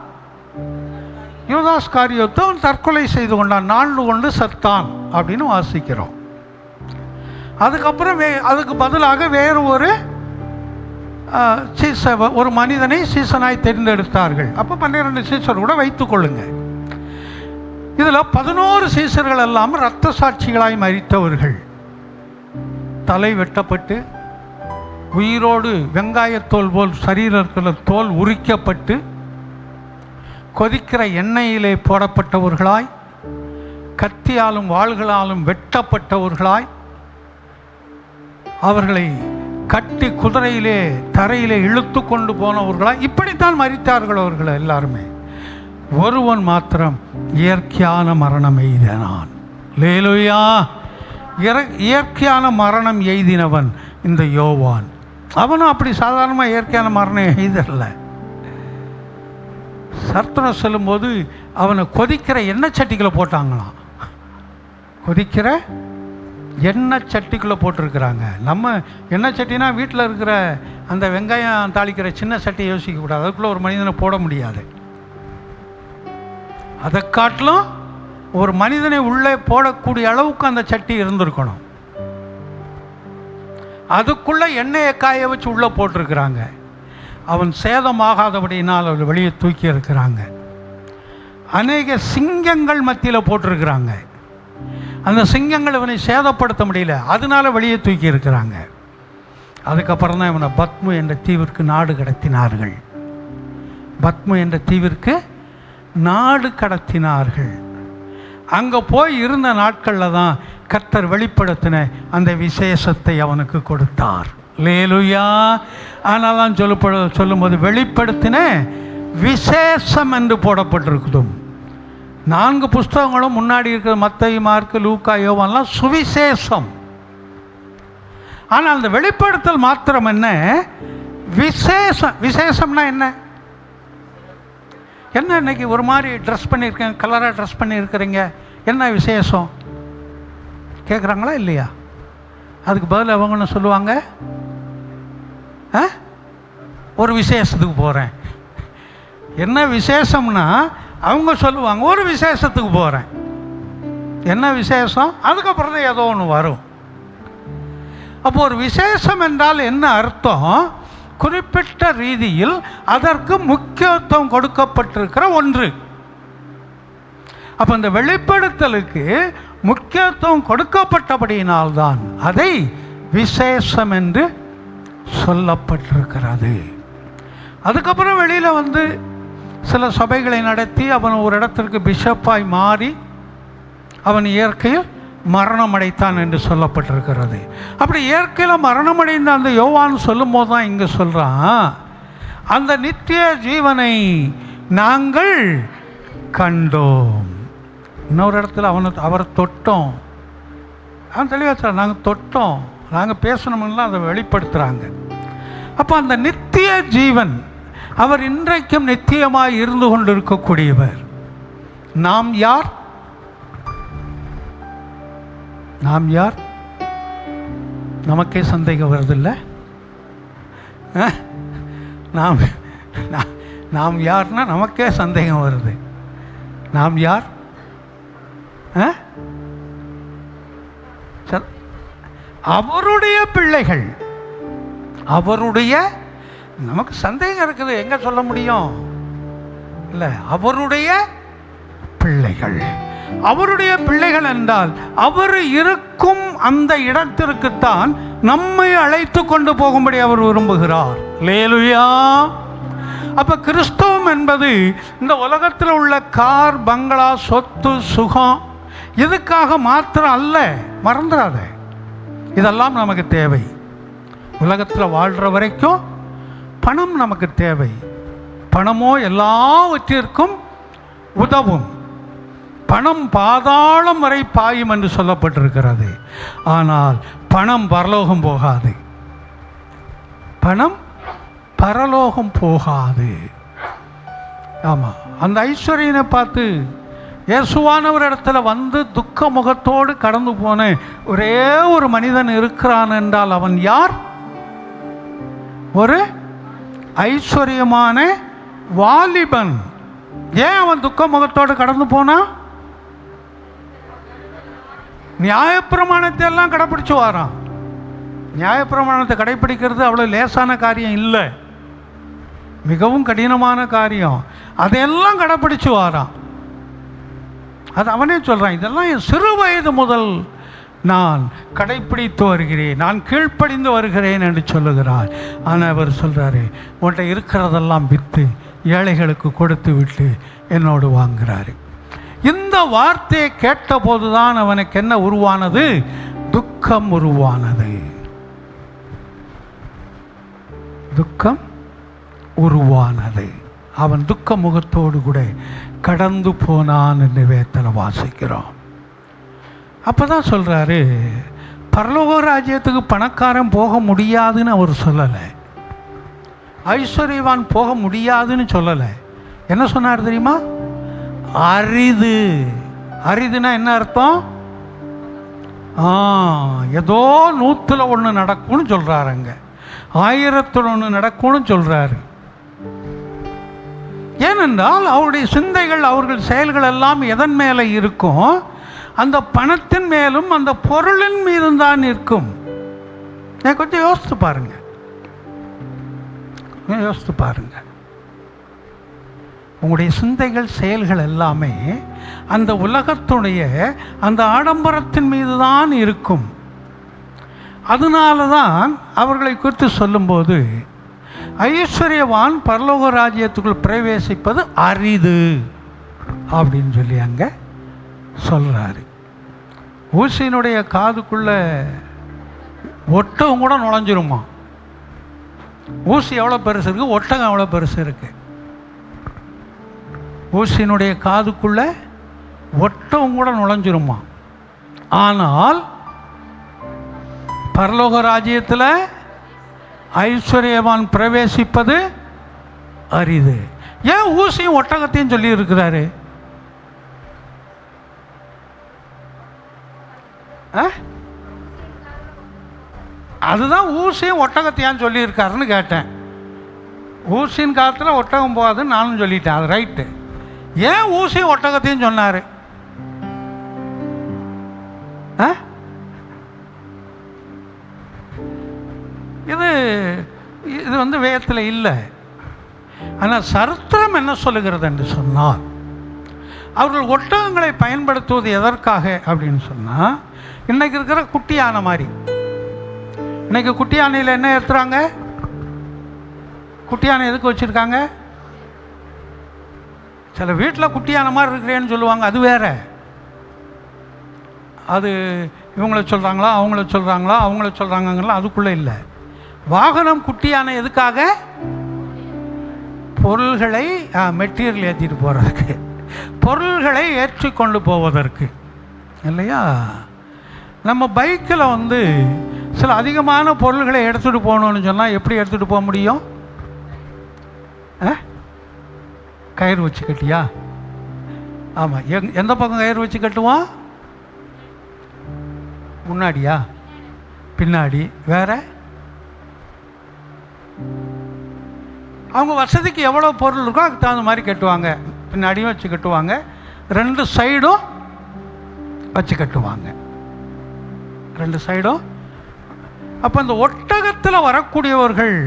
யூதாஸ் காரியோத்து. அவன் தற்கொலை செய்து கொண்டான், நாள்ந்து கொண்டு செத்தான் அப்படின்னு வாசிக்கிறோம். அதுக்கப்புறம் அதுக்கு பதிலாக வேறு ஒரு மனிதனை சீசனாய் தேர்ந்தெடுத்தார்கள். அப்போ 12 சீசர் கூட வைத்துக் கொள்ளுங்க. இதில் 11 சீசர்கள் எல்லாம் இரத்த சாட்சிகளாய் மரித்தவர்கள். தலை வெட்டப்பட்டு உயிரோடு வெங்காயத்தோல் போல் சரீரத்தில் தோல் உரிக்கப்பட்டு கொதிக்கிற எண்ணெயிலே போடப்பட்டவர்களாய், கத்தியாலும் வாள்களாலும் வெட்டப்பட்டவர்களாய், அவர்களை கட்டி குதிரையிலே தரையிலே இழுத்து கொண்டு போனவர்களாய், இப்படித்தான் மரித்தார்கள் அவர்கள் எல்லாருமே. ஒருவன் மாத்திரம் இயற்கையான மரணம் எய்தினான். அல்லேலூயா. இயற்கையான மரணம் எய்தினவன் இந்த யோவான். அவனும் அப்படி சாதாரணமாக இயற்கையான மரணம் எய்தல்ல. சர்த்தனம் சொல்லும்போது அவனை கொதிக்கிற எண்ணெய் சட்டிக்குள்ளே போட்டாங்களாம். கொதிக்கிற எண்ணெய் சட்டிக்குள்ளே போட்டிருக்கிறாங்க. நம்ம எண்ணெய் சட்டினா வீட்டில் இருக்கிற அந்த வெங்காயம் தாளிக்கிற சின்ன சட்டி யோசிக்கக்கூடாது. அதுக்குள்ளே ஒரு மனிதனை போட முடியாது. அதை காட்டிலும் ஒரு மனிதனை உள்ளே போடக்கூடிய அளவுக்கு அந்த சட்டி இருந்திருக்கணும். அதுக்குள்ளே எண்ணெயை காய வச்சு உள்ளே போட்டிருக்கிறாங்க. அவன் சேதமாகாதபடினால் அவர் வெளியே தூக்கி இருக்கிறாங்க. அநேக சிங்கங்கள் மத்தியில் போட்டிருக்கிறாங்க. அந்த சிங்கங்கள் இவனை சேதப்படுத்த முடியல, அதனால வெளியே தூக்கி இருக்கிறாங்க. அதுக்கப்புறம் தான் இவனை பத்மு என்ற தீவிற்கு நாடு கடத்தினார்கள். பத்மு என்ற தீவிற்கு நாடு கடத்தினார்கள். அங்கே போய் இருந்த நாட்களில் தான் கர்த்தர் வெளிப்படுத்தின அந்த விசேஷத்தை அவனுக்கு கொடுத்தார். அல்லேலூயா. ஆனால் தான் சொல்லும்போது வெளிப்படுத்தின விசேஷம் என்று போடப்பட்டிருக்குது. 4 புஸ்தகங்களும் முன்னாடி இருக்கிற மத்தேயு, மார்க்கு, லூக்கா, யோவான்லாம் சுவிசேஷம். ஆனால் அந்த வெளிப்படுத்தல் மாத்திரம் என்ன? விசேஷம். விசேஷம்னா என்ன? என்ன இன்னைக்கு ஒரு மாதிரி ட்ரெஸ் பண்ணியிருக்கேன், கலராக ட்ரெஸ் பண்ணியிருக்கிறீங்க, என்ன விசேஷம் கேட்குறாங்களா இல்லையா? அதுக்கு பதில் அவங்க என்ன சொல்லுவாங்க? ஒரு விசேஷத்துக்கு போகிறேன். என்ன விசேஷம்னா அவங்க சொல்லுவாங்க ஒரு விசேஷத்துக்கு போகிறேன். என்ன விசேஷம்? அதுக்கப்புறம் தான் ஏதோ ஒன்று வரும். அப்போ ஒரு விசேஷம் என்றால் என்ன அர்த்தம்? குறிப்பிட்ட ரீதியில் அதற்கு முக்கியத்துவம் கொடுக்கப்பட்டிருக்கிற ஒன்று. அப்போ இந்த வெளிப்படுத்தலுக்கு முக்கியத்துவம் கொடுக்கப்பட்டபடியினால்தான் அதை விசேஷம் என்று சொல்லப்பட்டிருக்கிறது. அதுக்கப்புறம் வெளியில் வந்து சில சபைகளை நடத்தி அவன் ஒரு இடத்திற்கு பிஷப்பாய் மாறி அவன் இயற்கையில் மரணம் அடைத்தான் என்று சொல்லப்பட்டிருக்கிறது. அப்படி இயற்கையில் மரணம் அடைந்த அந்த யோவான் சொல்லும் போது தான் இங்கே சொல்கிறான், அந்த நித்திய ஜீவனை நாங்கள் கண்டோம். இன்னொரு இடத்துல அவரை தொட்டோம். அவன் தெளிவாக சொல்ல, நாங்கள் தொட்டோம், நாங்கள் பேசணும்லாம் அதை வெளிப்படுத்துகிறாங்க. அப்போ அந்த நித்திய ஜீவன் அவர் இன்றைக்கும் நித்தியமாக இருந்து கொண்டிருக்கக்கூடியவர். நாம் யார்? நாம் யார்? நமக்கே சந்தேகம் வருதில்ல? நாம் யார்னா நமக்கே சந்தேகம் வருது. நாம் யார்? அவருடைய பிள்ளைகள். அவருடைய, நமக்கு சந்தேகம் இருக்குது, எங்க சொல்ல முடியும்? இல்லை, அவருடைய பிள்ளைகள். அவருடைய பிள்ளைகள் என்றால் அவர் இருக்கும் அந்த இடத்திற்குத்தான் நம்மை அழைத்து கொண்டு போகும்படி அவர் விரும்புகிறார். அல்லேலூயா. அப்ப கிறிஸ்தவம் என்பது இந்த உலகத்தில் உள்ள கார், பங்களா, சொத்து, சுகம் இதுக்காக மாத்திரம் அல்ல. மறந்துடாத, இதெல்லாம் நமக்கு தேவை. உலகத்தில் வாழ்கிற வரைக்கும் பணம் நமக்கு தேவை. பணமோ எல்லாவற்றிற்கும் உதவும். பணம் பாதாளம் வரை பாயும் என்று சொல்லப்பட்டிருக்கிறது. ஆனால் பணம் பரலோகம் போகாது. பணம் பரலோகம் போகாது. ஆமாம், அந்த ஐஸ்வர்யனை பார்த்து இயேசுவானவர் இடத்துல வந்து துக்க முகத்தோடு கடந்து போன ஒரே ஒரு மனிதன் இருக்கிறான் என்றால் அவன் யார்? ஒரு ஐஸ்வர்யமான வாலிபன். ஏன் அவன் துக்க முகத்தோடு கடந்து போனான்? நியாயப்பிரமாணத்தை எல்லாம் கடைப்பிடிச்சு வாரான். நியாயப்பிரமாணத்தை கடைப்பிடிக்கிறது அவ்வளோ லேசான காரியம் இல்லை, மிகவும் கடினமான காரியம். அதையெல்லாம் கடைப்பிடிச்சு வாரான். அது அவனே சொல்கிறான், இதெல்லாம் என் சிறு வயது முதல் நான் கடைப்பிடித்து வருகிறேன், நான் கீழ்ப்படிந்து வருகிறேன் என்று சொல்லுகிறார். ஆனால் அவர் சொல்கிறாரு, உன்கிட்ட இருக்கிறதெல்லாம் விற்று ஏழைகளுக்கு கொடுத்து விட்டு என்னோடு வாங்குகிறாரு. இந்த வார்த்தையை கேட்டபோது தான் அவனுக்கு என்ன உருவானது? துக்கம் உருவானது. துக்கம் உருவானது. அவன் துக்க முகத்தோடு கூட கடந்து போனான் என்று வேதத்தில் வாசிக்கிறோம். அப்பதான் சொல்றாரு, பரலோக ராஜ்யத்துக்கு பணக்காரன் போக முடியாதுன்னு அவர் சொல்லலை, ஐஸ்வர்யவான் போக முடியாதுன்னு சொல்லலை. என்ன சொன்னார் தெரியுமா? அரிது. அரிதுனா என்ன அர்த்தம்? ஏதோ 100ல் 1 நடக்கும்னு சொல்றாருங்க, 1000ல் 1 நடக்கும்னு சொல்றாரு. ஏனென்றால் அவருடைய சிந்தைகள், அவர்கள் செயல்கள் எல்லாம் எதன் மேலே இருக்கும்? அந்த பணத்தின் மேலும் அந்த பொருளின் மீதும் தான் இருக்கும். கொஞ்சம் யோசித்து பாருங்க, யோசித்து பாருங்க. உங்களுடைய சிந்தைகள், செயல்கள் எல்லாமே அந்த உலகத்துடைய அந்த ஆடம்பரத்தின் மீது தான் இருக்கும். அதனால தான் அவர்களை குறித்து சொல்லும்போது ஐஸ்வர்யவான் பரலோக ராஜ்யத்துக்குள் பிரவேசிப்பது அரிது அப்படின்னு சொல்லி அங்கே சொல்கிறாரு. ஊசியினுடைய காதுக்குள்ள ஒட்டவும் கூட நுழைஞ்சிருமா? ஊசி எவ்வளோ பெருசு இருக்குது, ஒட்டகம் எவ்வளோ பெருசு இருக்குது. ஊசியினுடைய காதுக்குள்ளே ஒட்டகம் கூட நுழைஞ்சிருமா. ஆனால் பரலோக ராஜ்யத்தில் ஐஸ்வர்யவான் பிரவேசிப்பது அரிது. ஏன் ஊசியும் ஒட்டகத்தையும் சொல்லி இருக்கிறாரு? அதுதான் ஊசியும் ஒட்டகத்தையான்னு சொல்லியிருக்காருன்னு கேட்டேன். ஊசியின் காலத்தில் ஒட்டகம் போகாதுன்னு நானும் சொல்லிட்டேன். அது ரைட்டு. ஏன் ஊசியும் ஒட்டகத்தையும் சொன்னார்? இது வந்து வேதத்தில் இல்லை. ஆனால் சரித்திரம் என்ன சொல்லுகிறது என்று சொன்னால், அவர்கள் ஒட்டகங்களை பயன்படுத்துவது எதற்காக அப்படின்னு சொன்னால், இன்றைக்கி இருக்கிற குட்டி யானை மாதிரி. இன்றைக்கி குட்டி யானையில் என்ன ஏற்றுறாங்க? குட்டி யானை எதுக்கு வச்சுருக்காங்க? சில வீட்டில் குட்டி யானை மாதிரி இருக்கிறேன்னு சொல்லுவாங்க, அது வேற. அது இவங்கள சொல்கிறாங்களா அவங்கள சொல்கிறாங்களா அதுக்குள்ளே இல்லை. வாகனம் குட்டி யானை எதுக்காக? பொருள்களை மெட்டீரியல் ஏற்றிட்டு போகிறதுக்கு, பொருள்களை ஏற்றி கொண்டு போவதற்கு இல்லையா? நம்ம பைக்கில் வந்து சில அதிகமான பொருள்களை எடுத்துகிட்டு போகணுன்னு சொன்னால் எப்படி எடுத்துகிட்டு போக முடியும்? கயிறு வச்சு கட்டியா? ஆமாம். எந்த பக்கம் கயிறு வச்சு கட்டுவோம்? முன்னாடியா பின்னாடி? வேற அவங்க வசதிக்கு எவ்வளோ பொருள் இருக்கோ அதுக்கு தகுந்த மாதிரி கட்டுவாங்க. பின்னாடியும் வச்சு கட்டுவாங்க, ரெண்டு சைடும் வச்சு கட்டுவாங்க, ரெண்டு சைடும். அப்போ இந்த ஒட்டகத்தில் வரக்கூடியவர்கள்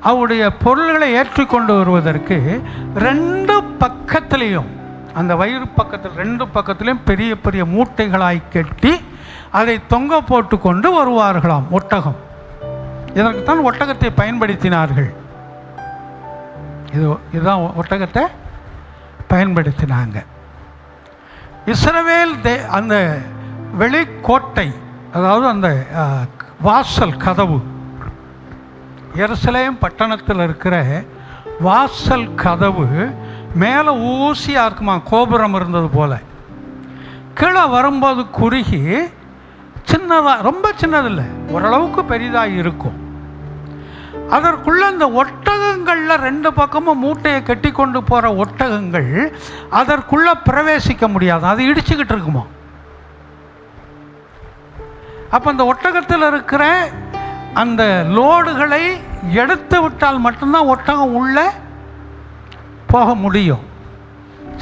அவருடைய பொருள்களை ஏற்றிக்கொண்டு வருவதற்கு ரெண்டு பக்கத்திலையும், அந்த வயிறு பக்கத்தில் ரெண்டு பக்கத்திலையும் பெரிய பெரிய மூட்டைகளாய் கட்டி அதை தொங்க போட்டு கொண்டு வருவார்களாம் ஒட்டகம். இதற்குத்தான் ஒட்டகத்தை பயன்படுத்தினார்கள். இதுதான் ஒட்டகத்தை பயன்படுத்தினாங்க. இஸ்ரவேல் அந்த வெளிக்கோட்டை, அதாவது அந்த வாசல் கதவு, எருசலேம் பட்டணத்தில் இருக்கிற வாசல் கதவு மேலே ஊசியாக இருக்குமா, கோபுரம் இருந்தது போல். கீழே வரும்போது குறுகி சின்னதாக, ரொம்ப சின்னதில்லை, ஓரளவுக்கு பெரிதாக இருக்கும். அதற்குள்ளே இந்த ஒட்டகங்களில் ரெண்டு பக்கமும் மூட்டையை கட்டி கொண்டு போகிற ஒட்டகங்கள் அதற்குள்ளே பிரவேசிக்க முடியாது, அது இடிச்சுக்கிட்டு இருக்குமா. அப்போ அந்த ஒட்டகத்தில் இருக்கிற அந்த லோடுகளை எடுத்து விட்டால் மட்டும்தான் ஒட்டகம் உள்ளே போக முடியும்.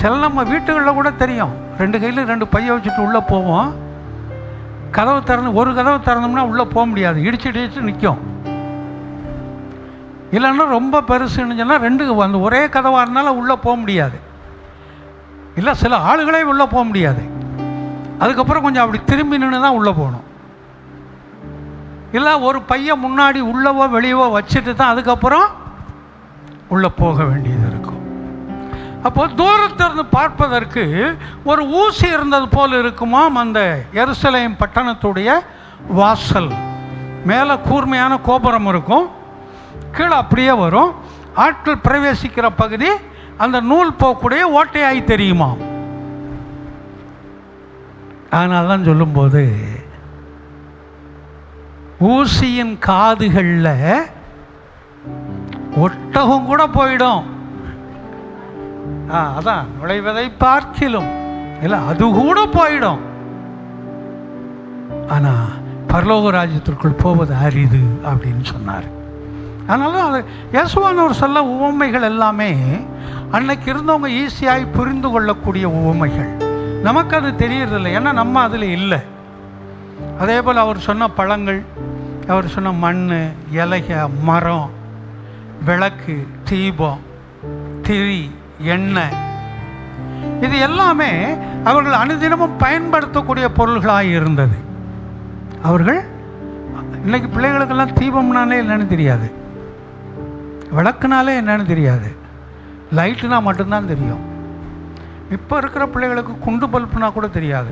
சில நம்ம வீட்டுகளில் கூட தெரியும், ரெண்டு கையில் ரெண்டு பையை வச்சுட்டு உள்ளே போவோம். கதவு திறந்து, ஒரு கதவு திறந்தோம்னா உள்ளே போக முடியாது, இடிச்சு நிற்கும். இல்லைன்னா ரொம்ப பெருசுன்னு சொன்னால் ரெண்டு, அந்த ஒரே கதவாக இருந்தாலும் உள்ளே போக முடியாது. இல்லை, சில ஆளுகளே உள்ளே போக முடியாது. அதுக்கப்புறம் கொஞ்சம் அப்படி திரும்பி நின்று தான் உள்ளே போகணும். இல்லை, ஒரு பையன் முன்னாடி உள்ளவோ வெளியவோ வச்சுட்டு தான் அதுக்கப்புறம் உள்ளே போக வேண்டியது இருக்கும். அப்போது தூரத்திலிருந்து பார்ப்பதற்கு ஒரு ஊசி இருந்தது போல் இருக்குமாம் அந்த எருசலேம் பட்டணத்துடைய வாசல். மேலே கூர்மையான கோபுரம் இருக்கும், கீழே அப்படியே வரும். ஆட்கள் பிரவேசிக்கிற பகுதி அந்த நூல் போக்கூடிய ஓட்டையாய் தெரியுமா. அதனால தான் சொல்லும்போது ஊசியின் காதுகளில் ஒட்டகம் கூட போயிடும். அதான் நுழைவதை பார்க்கிலும் இல்லை, அது கூட போயிடும். ஆனால் பரலோக ராஜ்யத்திற்குள் போவது அரிது அப்படின்னு சொன்னார். அதனால அது இயேசுவானவர் சொல்ல உவமைகள் எல்லாமே அன்னைக்கு இருந்தவங்க ஈஸியாகி புரிந்து கொள்ளக்கூடிய உவமைகள். நமக்கு அது தெரியறதில்லை, ஏன்னா நம்ம அதில் இல்லை. அதே போல் அவர் சொன்ன பழங்கள், அவர் சொன்ன மண், இலைக, மரம், விளக்கு, தீபம், திரி, எண்ணெய், இது எல்லாமே அவர்கள் அனுதினமும் பயன்படுத்தக்கூடிய பொருள்களாக இருந்தது. அவர்கள் இன்னைக்கு பிள்ளைகளுக்கெல்லாம் தீபம்னாலே என்னன்னு தெரியாது, விளக்குனாலே என்னன்னு தெரியாது, லைட்டுனா மட்டும்தான் தெரியும். இப்போ இருக்கிற பிள்ளைகளுக்கு குண்டு பல்ப்புனா கூட தெரியாது.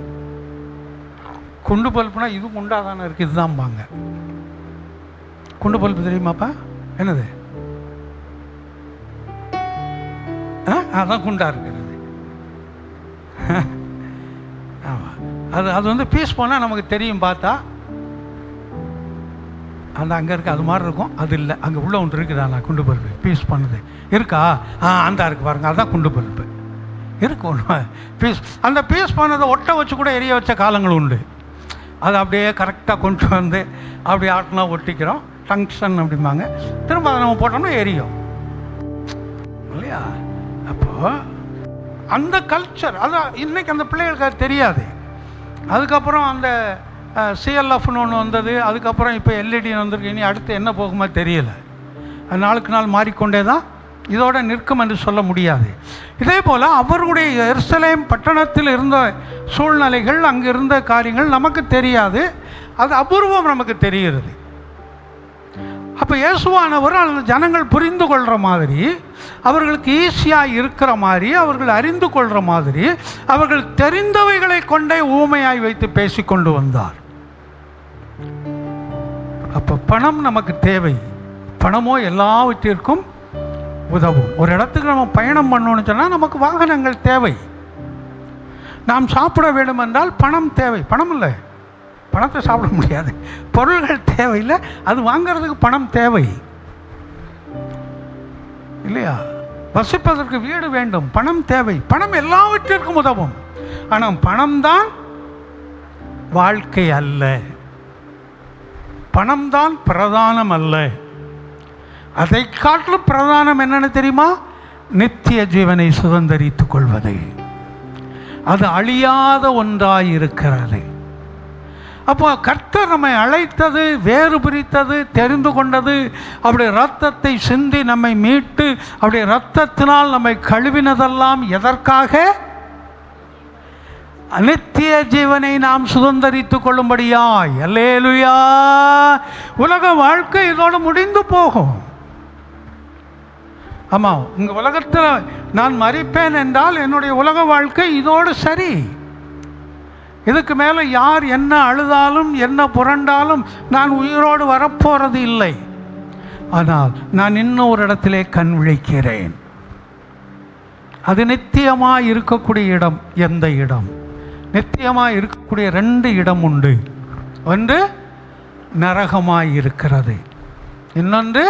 குண்டு பல்ப்புனா இது குண்டாதானே இருக்குது இதுதான்பாங்க. குண்டு பல்ப்பு தெரியுமாப்பா? என்னது? அதான் குண்டா இருக்கிறது. ஆமாம், அது வந்து பீஸ் போனால் நமக்கு தெரியும். பார்த்தா அந்த அங்கே இருக்குது, அது மாதிரி இருக்கும். அது இல்லை, அங்கே உள்ள ஒன்று இருக்குதா? நான் குண்டு பல்பு பீஸ் பண்ணது இருக்கா? அந்த இருக்குது பாருங்க, அதுதான் குண்டு பல்பு. இருக்கு ஒன்று பீஸ். அந்த பீஸ் பண்ணதை ஒட்ட வச்சு கூட எரிய வச்ச காலங்கள் உண்டு. அதை அப்படியே கரெக்டாக கொண்டு வந்து அப்படி ஆட்டினா ஒட்டிக்கிறோம், டங்ஷன் அப்படிம்பாங்க. திரும்ப அதை நம்ம போட்டோம்னா எரியும் இல்லையா? அப்போது அந்த கல்ச்சர் அதான் இன்றைக்கி அந்த பிள்ளைகளுக்கு அது தெரியாது. அதுக்கப்புறம் அந்த சிஎல்எஃப்னு ஒன்று வந்தது, அதுக்கப்புறம் இப்போ எல்இடின்னு வந்திருக்கு. இனி அடுத்து என்ன போகுமா தெரியலை. நாளுக்கு நாள் மாறிக்கொண்டே தான் இதோட நிற்கும் என்று சொல்ல முடியாது. இதே போல் அவர்களுடைய எருசலேம் பட்டணத்தில் இருந்த சூழ்நிலைகள், அங்கே இருந்த காரியங்கள் நமக்கு தெரியாது, அது அபூர்வம் நமக்கு தெரிகிறது. அப்போ இயேசுவானவர் அந்த ஜனங்கள் புரிந்து கொள்கிற மாதிரி, அவர்களுக்கு ஈஸியாக இருக்கிற மாதிரி, அவர்கள் அறிந்து கொள்கிற மாதிரி, அவர்கள் தெரிந்தவைகளை கொண்டே ஊமையாய் வைத்து பேசிக்கொண்டு வந்தார். அப்போ பணம் நமக்கு தேவை. பணமோ எல்லாவற்றிற்கும் உதவும். ஒரு இடத்துக்கு நம்ம பயணம் பண்ணணும்னு சொன்னால் நமக்கு வாகனங்கள் தேவை. நாம் சாப்பிட வேண்டும் என்றால் பணம் தேவை. பணம் இல்லை, பணத்தை சாப்பிட முடியாது. பொருள்கள் தேவையில்லை, அது வாங்கிறதுக்கு பணம் தேவை இல்லையா? வசிப்பதற்கு வீடு வேண்டும், பணம் தேவை. பணம் எல்லாவற்றிற்கும் உதவும். ஆனால் பணம் தான் வாழ்க்கை அல்ல, பணம் தான் பிரதானம் அல்ல. அதை காட்டிலும் பிரதானம் என்னன்னு தெரியுமா? நித்திய ஜீவனை சுதந்தரித்துக் கொள்வது. அது அழியாத ஒன்றாய் இருக்கிறது. அப்போ கர்த்தர் நம்மை அழைத்தது, வேறு பிரித்தது, தெரிந்து கொண்டது, அப்படி இரத்தத்தை சிந்தி நம்மை மீட்டு அப்படி இரத்தத்தினால் நம்மை கழுவினதெல்லாம் எதற்காக? நித்திய ஜீவனை நாம் சுதந்தரித்துக் கொள்ளும்படியாய். அல்லேலூயா! உலக வாழ்க்கை இதோடு முடிந்து போகும். ஆமாம், உங்கள் உலகத்தில் நான் மரிப்பேன் என்றால் என்னுடைய உலக வாழ்க்கை இதோடு சரி. இதுக்கு மேலே யார் என்ன அழுதாலும் என்ன புரண்டாலும் நான் உயிரோடு வரப்போறது இல்லை. ஆனால் நான் இன்னும் ஒரு இடத்திலே கண் விழிக்கிறேன். அது நித்தியமாக இருக்கக்கூடிய இடம். எந்த இடம்? நித்தியமாக இருக்கக்கூடிய 2 இடம் உண்டு. ஒன்று நரகமாய் இருக்கிறது, இன்னொன்று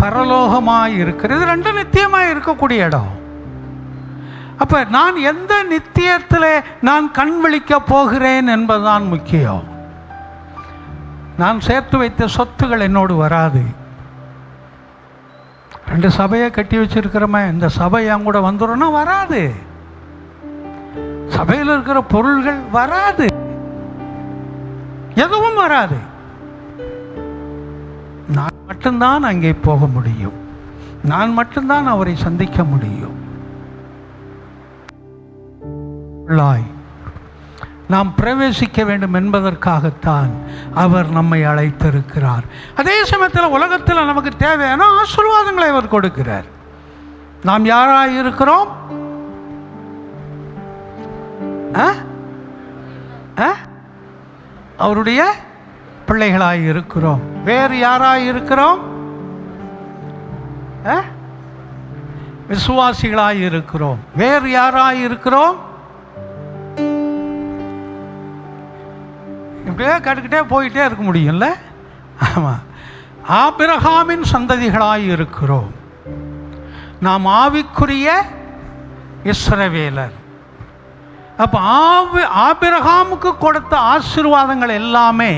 பரலோகமாய் இருக்கிறது. 2 நித்தியமாக இருக்கக்கூடிய இடம். அப்போ நான் எந்த நித்தியத்தில் நான் கண் விழிக்க போகிறேன் என்பதுதான் முக்கியம். நான் சேர்த்து வைத்த சொத்துகள் என்னோடு வராது. 2 சபையை கட்டி வச்சிருக்கிறோமே, இந்த சபை என் கூட வந்துடும்னா வராது. சபையில் இருக்கிற பொருள்கள் வராது, எதுவும் வராது. நான் மட்டும்தான் அங்கே போக முடியும், நான் மட்டும்தான் அவரை சந்திக்க முடியும். நாம் பிரவேசிக்க வேண்டும் என்பதற்காகத்தான் அவர் நம்மை அழைத்திருக்கிறார். அதே சமயத்தில் உலகத்தில் நமக்கு தேவையான ஆசீர்வாதங்களை அவர் கொடுக்கிறார். நாம் யாராய் இருக்கிறோம்? அவருடைய பிள்ளைகளாய் இருக்கிறோம். வேறு யாராய் இருக்கிறோம்? விசுவாசிகளாய் இருக்கிறோம். வேறு யாராய் இருக்கிறோம்? இப்படியே கேட்டுக்கிட்டே போயிட்டே இருக்க முடியும்ல. ஆமாம், ஆபிரகாமின் சந்ததிகளாய் இருக்கிறோம். நாம் ஆவிக்குரிய இஸ்ரவேலர். அப்போ ஆபிரகாமுக்கு கொடுத்த ஆசீர்வாதங்கள் எல்லாமே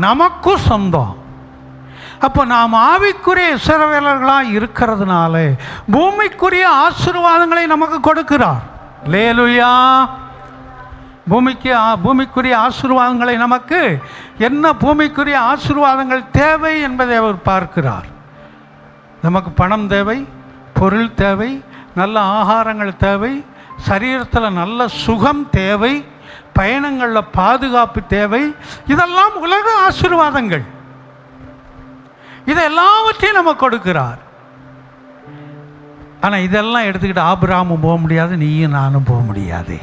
நமக்கும் சொந்தம். அப்போ நாம் ஆவிக்குரிய இஸ்ரவேலர்களாக இருக்கிறதுனால பூமிக்குரிய ஆசீர்வாதங்களை நமக்கு கொடுக்கிறார். அல்லேலூயா! பூமிக்குரிய ஆசீர்வாதங்களை நமக்கு என்ன பூமிக்குரிய ஆசீர்வாதங்கள் தேவை என்பதை அவர் பார்க்கிறார். நமக்கு பணம் தேவை, பொருள் தேவை, நல்ல ஆகாரங்கள் தேவை, சரீரத்தில் நல்ல சுகம் தேவை, பயணங்களில் பாதுகாப்பு தேவை. இதெல்லாம் உலக ஆசீர்வாதங்கள். இதை எல்லாவற்றையும் நம்ம கொடுக்கிறார். ஆனால் இதெல்லாம் எடுத்துக்கிட்டு ஆபிரகாமும் போக முடியாது, நீயும் நானும் போக முடியாது.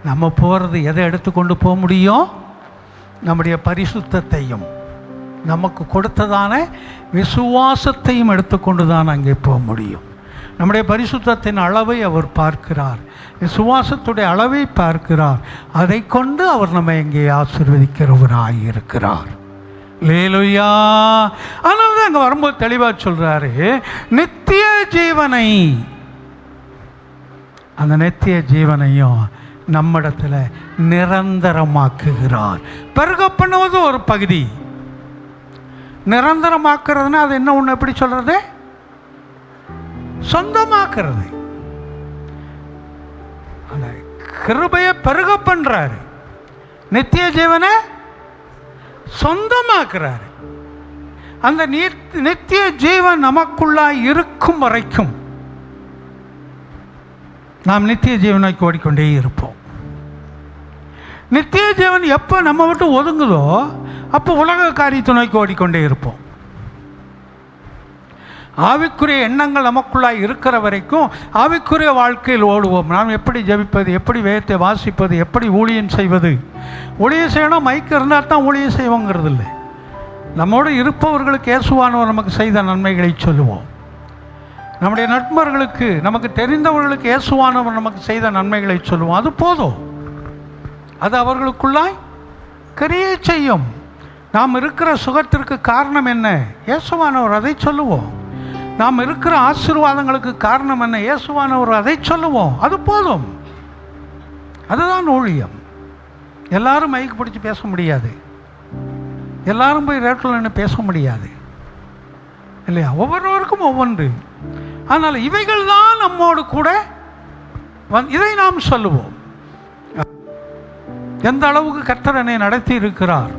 நம்ம போகிறது எதை எடுத்துக்கொண்டு போக முடியும்? நம்முடைய பரிசுத்தத்தையும் நமக்கு கொடுத்ததான விசுவாசத்தையும் எடுத்துக்கொண்டு தான் அங்கே போக முடியும். நம்முடைய பரிசுத்தத்தின் அளவை அவர் பார்க்கிறார், விசுவாசத்துடைய அளவை பார்க்கிறார். அதை கொண்டு அவர் நம்மை இங்கே ஆசீர்வதிக்கிறவராய் இருக்கிறார். அல்லேலூயா. ஆனால் தான் அங்கே வரும்போது தெளிவாக சொல்கிறாரு, நித்திய ஜீவனை, அந்த நித்திய ஜீவனையும் நம்மிடத்தில் நிரந்தரமாக்குகிறார். பெருக பண்ணுவது ஒரு பகுதி, நிரந்தரமாக்குறதுன்னா அது என்ன ஒன்று எப்படி சொல்றது? சொந்தமாக்குறது. அந்த கிருபையை பெருக பண்றாரு, நித்திய ஜீவனை சொந்தமாக்குறாரு. அந்த நித்திய ஜீவன் நமக்குள்ளாய் இருக்கும் வரைக்கும் நாம் நித்திய ஜீவனை ஓடிக்கொண்டே இருப்போம். நித்திய ஜீவன் எப்போ நம்ம விட்டு ஒதுங்குதோ அப்போ உலக காரியத்தை நோக்கி ஓடிக்கொண்டே இருப்போம். ஆவிக்குரிய எண்ணங்கள் நமக்குள்ளாய் இருக்கிற வரைக்கும் ஆவிக்குரிய வாழ்க்கையில் ஓடுவோம். நாம் எப்படி ஜெபிப்பது, எப்படி வேதத்தை வாசிப்பது, எப்படி ஊழியம் செய்வது. ஊழியம் செய்யணும், மைக்கு இருந்தால் தான் ஊழியம் செய்வோங்கிறது இல்லை. நம்மோடு இருப்பவர்களுக்கு இயேசுவானவர் நமக்கு செய்த நன்மைகளை சொல்லுவோம். நம்முடைய நண்பர்களுக்கு, நமக்கு தெரிந்தவர்களுக்கு இயேசுவானவர் நமக்கு செய்த நன்மைகளை சொல்லுவோம். அது போதும், அது அவர்களுக்குள்ளாய் கிரியை செய்யும். நாம் இருக்கிற சுகத்திற்கு காரணம் என்ன? இயேசுவானவர், அதை சொல்லுவோம். நாம் இருக்கிற ஆசீர்வாதங்களுக்கு காரணம் என்ன? இயேசுவானவர், அதை சொல்லுவோம். அது போதும், அதுதான் ஊழியம். எல்லாரும் மைக்கு பிடிச்சி பேச முடியாது, எல்லாரும் போய் ரேட்டில் நின்று பேச முடியாது இல்லையா? ஒவ்வொருவருக்கும் ஒவ்வொன்று. ஆனால் இவைகள் தான் நம்மோடு கூட இதை நாம் சொல்லுவோம். எந்த அளவுக்கு கர்த்தர் என்னை நடத்தி இருக்கிறார்,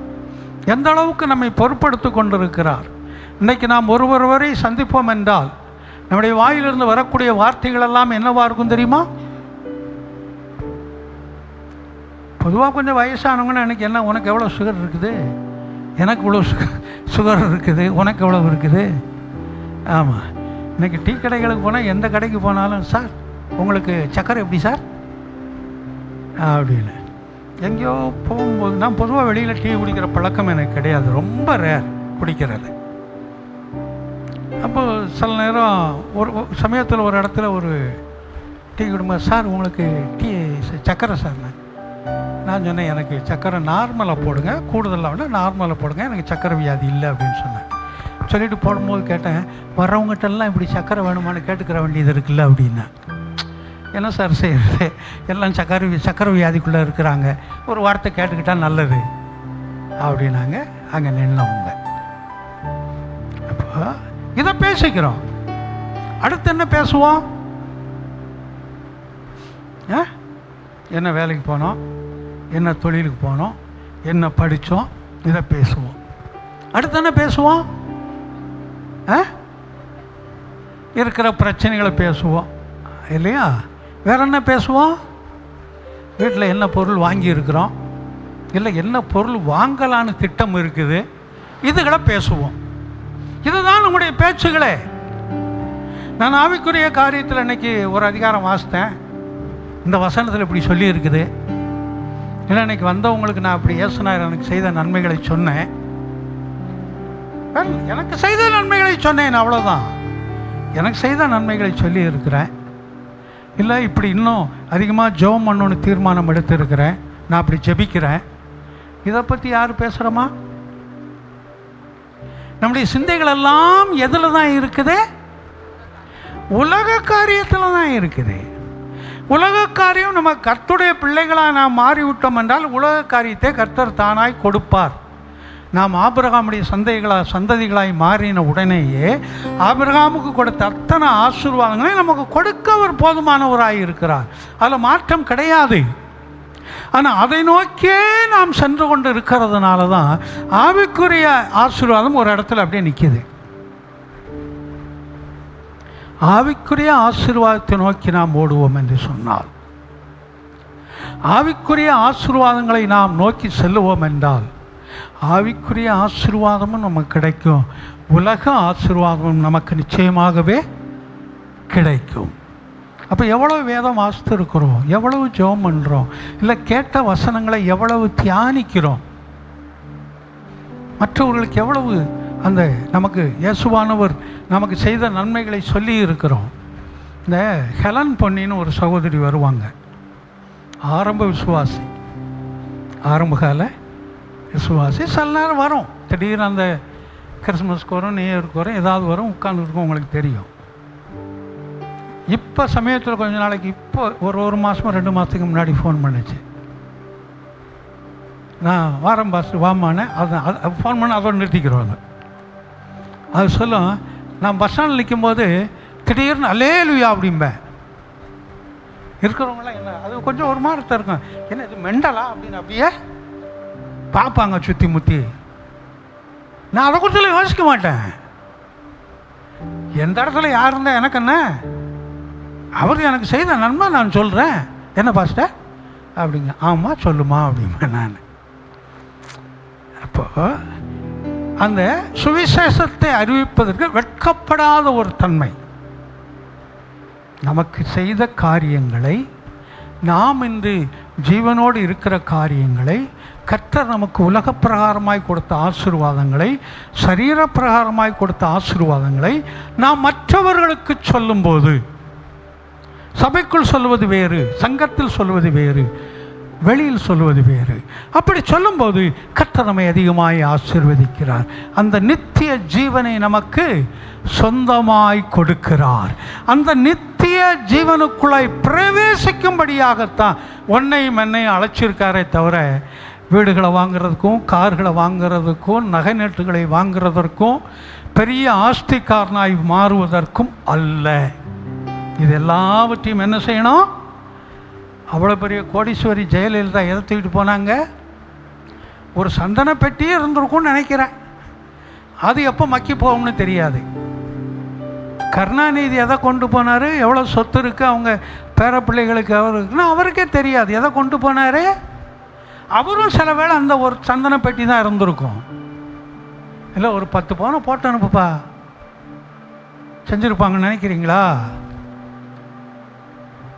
எந்த அளவுக்கு நம்மை பொறுப்படுத்தி கொண்டிருக்கிறார். இன்றைக்கு நாம் ஒருவரை சந்திப்போம் என்றால் நம்முடைய வாயிலிருந்து வரக்கூடிய வார்த்தைகள் எல்லாம் என்னவா இருக்கும் தெரியுமா? பொதுவாக கொஞ்சம் வயசானவங்கன்னு எனக்கு என்ன, உனக்கு எவ்வளோ சுகர் இருக்குது, எனக்கு இவ்வளோ சுகர் இருக்குது, உனக்கு எவ்வளோ இருக்குது. ஆமாம், இன்றைக்கி டீ கடைகளுக்கு போனால், எந்த கடைக்கு போனாலும், சார் உங்களுக்கு சக்கரை எப்படி சார் அப்படின்னு. எங்கேயோ போகும்போது, நான் பொதுவாக வெளியில் டீ குடிக்கிற பழக்கம் எனக்கு கிடையாது, ரொம்ப ரேர் குடிக்கிறது. அப்போ சில நேரம் ஒரு சமயத்தில் ஒரு இடத்துல ஒரு டீ குடிக்கும்போது, சார் உங்களுக்கு டீ சக்கரை சார். நான் சொன்னேன், எனக்கு சக்கரை நார்மலாக போடுங்க, கூடுதலாக விட நார்மலாக போடுங்க, எனக்கு சக்கரை வியாதி இல்லை அப்படின்னு சொன்னேன். சொல்லிட்டு போடும்போது கேட்டேன், வர்றவங்ககிட்டெல்லாம் இப்படி சக்கரை வேணுமான்னு கேட்டுக்கிற வேண்டியது இருக்குல்ல அப்படின்னா. என்ன சார் செய்யறது, எல்லாம் சக்கரை வியாதிக்குள்ளே இருக்கிறாங்க, ஒரு வார்த்தை கேட்டுக்கிட்டால் நல்லது அப்படின்னாங்க. அங்கே நின்னவங்க. அப்போ இதை பேசிக்கிறோம். அடுத்து என்ன பேசுவோம்? என்ன வேலைக்கு போனோம், என்ன தொழிலுக்கு போனோம், என்ன படித்தோம், இதை பேசுவோம். அடுத்து என்ன பேசுவோம்? இருக்கிற பிரச்சனைகளை பேசுவோம் இல்லையா? வேற என்ன பேசுவோம்? வீட்டில் என்ன பொருள் வாங்கி இருக்கிறோம், இல்லை என்ன பொருள் வாங்கலான்னு திட்டம் இருக்குது, இதுகளை பேசுவோம். இதுதான் நம்முடைய பேச்சுகளே. நான் ஆவிக்குரிய காரியத்தில் இன்னைக்கு ஒரு அதிகாரம் வாசித்தேன். இந்த வசனத்தில் இப்படி சொல்லி இருக்குது. இல்லை, இன்னைக்கு வந்தவங்களுக்கு நான் அப்படி இயேசுநாதர் எனக்கு செய்த நன்மைகளை சொன்னேன், எனக்கு செய்த நன்மைகளை சொன்னேன், அவ்வளோதான். எனக்கு செய்த நன்மைகளை சொல்லி இருக்கிறேன். இல்லை, இப்படி இன்னும் அதிகமாக ஜெபம் பண்ணணும்னு தீர்மானம் எடுத்திருக்கிறேன், நான் அப்படி ஜெபிக்கிறேன். இதை பற்றி யார் பேசுகிறோமா? நம்முடைய சிந்தைகள் எல்லாம் எதில் தான் இருக்குது? உலக காரியத்தில் தான் இருக்குது. உலக காரியம், நம்ம கர்த்தருடைய பிள்ளைகளாக நாம் மாறிவிட்டோம் என்றால் உலக காரியத்தை கர்த்தர் தானாய் கொடுப்பார். நாம் ஆபிரகாமுடைய சந்ததிகளாய் மாறின உடனேயே ஆபிரகாமுக்கு கொடுத்த அத்தனை ஆசீர்வாதங்களை நமக்கு கொடுக்க அவர் போதுமானவராய் இருக்கிறார். அதில் மாற்றம் கிடையாது. ஆனால் அதை நோக்கியே நாம் சென்று கொண்டு இருக்கிறதுனால தான் ஆவிக்குரிய ஆசீர்வாதம் ஒரு இடத்துல அப்படியே நிற்கிது. ஆவிக்குரிய ஆசீர்வாதத்தை நோக்கி நாம் ஓடுவோம் என்று சொன்னால், ஆவிக்குரிய ஆசீர்வாதங்களை நாம் நோக்கி செல்லுவோம் என்றால் ஆவிக்குரிய ஆசீர்வாதமும் நமக்கு கிடைக்கும், உலக ஆசீர்வாதமும் நமக்கு நிச்சயமாகவே கிடைக்கும். அப்போ எவ்வளவு வேதம் வாசித்து இருக்கிறோம், எவ்வளவு ஜெபம் பண்ணுறோம், இல்லை கேட்ட வசனங்களை எவ்வளவு தியானிக்கிறோம். மற்றவர்களுக்கு எவ்வளவு அந்த நமக்கு இயேசுவானவர் நமக்கு செய்த நன்மைகளை சொல்லி இருக்கிறோம். இந்த ஹெலன் பொன்னின்னு ஒரு சகோதரி வருவாங்க, ஆரம்ப விசுவாசி, ஆரம்பகால விசுவாசி. சில நேரம் வரும், திடீர்னு அந்த கிறிஸ்மஸ்க்கு வரும், நியூ இயருக்கு வரும், ஏதாவது வரும், உட்காந்துருக்கும், உங்களுக்கு தெரியும். இப்போ சமயத்தில் கொஞ்ச நாளைக்கு, இப்போ ஒரு மாதமோ 2 மாதத்துக்கு முன்னாடி ஃபோன் பண்ணிச்சு. நான் வாரம் பாஸ்டர் வாமானே, அது ஃபோன் பண்ண அதோடு நிறுத்திக்கிறோங்க. அது சொல்லும், நான் பஸ் ஸ்டாண்டில் நிற்கும்போது திடீர்னு அல்லேலூயா அப்படிம்பேன். இருக்கிறவங்களாம் என்ன அது கொஞ்சம் ஒரு மாதிரி இருக்கும், என்ன இது மெண்டலா அப்படின்னு அப்படியே பார்ப்பாங்க சுற்றி முற்றி. நான் அதை குறித்து யோசிக்க மாட்டேன். எந்த இடத்துல யார் இருந்தால் எனக்கு என்ன, அவர் எனக்கு செய்த நன்மை நான் சொல்கிறேன். என்ன பாஸ்டர் அப்படிங்க, ஆமாம் சொல்லுமா அப்படிம்பேன் நான். அப்போ அந்த சுவிசேஷத்தை அறிவிப்பதற்கு வெட்கப்படாத ஒரு தன்மை, நமக்கு செய்த காரியங்களை, நாம் இன்று ஜீவனோடு இருக்கிற காரியங்களை, கர்த்தர் நமக்கு உலக பிரகாரமாய் கொடுத்த ஆசீர்வாதங்களை, சரீர பிரகாரமாய் கொடுத்த ஆசீர்வாதங்களை நாம் மற்றவர்களுக்கு சொல்லும்போது, சபைக்குள் சொல்வது வேறு, சங்கத்தில் சொல்வது வேறு, வெளியில் சொல்வது வேறு. அப்படி சொல்லும்போது கர்த்தர் நம்மை அதிகமாய் ஆசீர்வதிக்கிறார். அந்த நித்திய ஜீவனை நமக்கு சொந்தமாய் கொடுக்கிறார். அந்த நித்திய ஜீவனுக்குள்ளாய் பிரவேசிக்கும்படியாகத்தான் உன்னையும் என்னையும் அழைச்சிருக்காரே தவிர, வீடுகளை வாங்கிறதுக்கும், கார்களை வாங்கிறதுக்கும், நகை நட்டுகளை வாங்கிறதற்கும், பெரிய ஆஸ்திகாரனாய் மாறுவதற்கும் அல்ல. இது எல்லாவற்றையும் என்ன செய்யணும்? அவ்வளோ பெரிய கோடீஸ்வரி ஜெயலலிதா எதை தூக்கிட்டு போனாங்க? ஒரு சந்தன பெட்டியே இருந்திருக்கும்னு நினைக்கிறேன். அது எப்போ மக்கி போகும்னு தெரியாது. கருணாநிதி எதை கொண்டு போனார், எவ்வளோ சொத்து இருக்குது அவங்க பேரப்பிள்ளைகளுக்கு அவருக்குன்னா அவருக்கே தெரியாது. எதை கொண்டு போனார்? அவரும் சில வேளை அந்த ஒரு சந்தன பெட்டி தான் இருந்திருக்கும். இல்லை ஒரு 10 பவுனை போட்டு அனுப்புப்பா செஞ்சுருப்பாங்கன்னு நினைக்கிறீங்களா?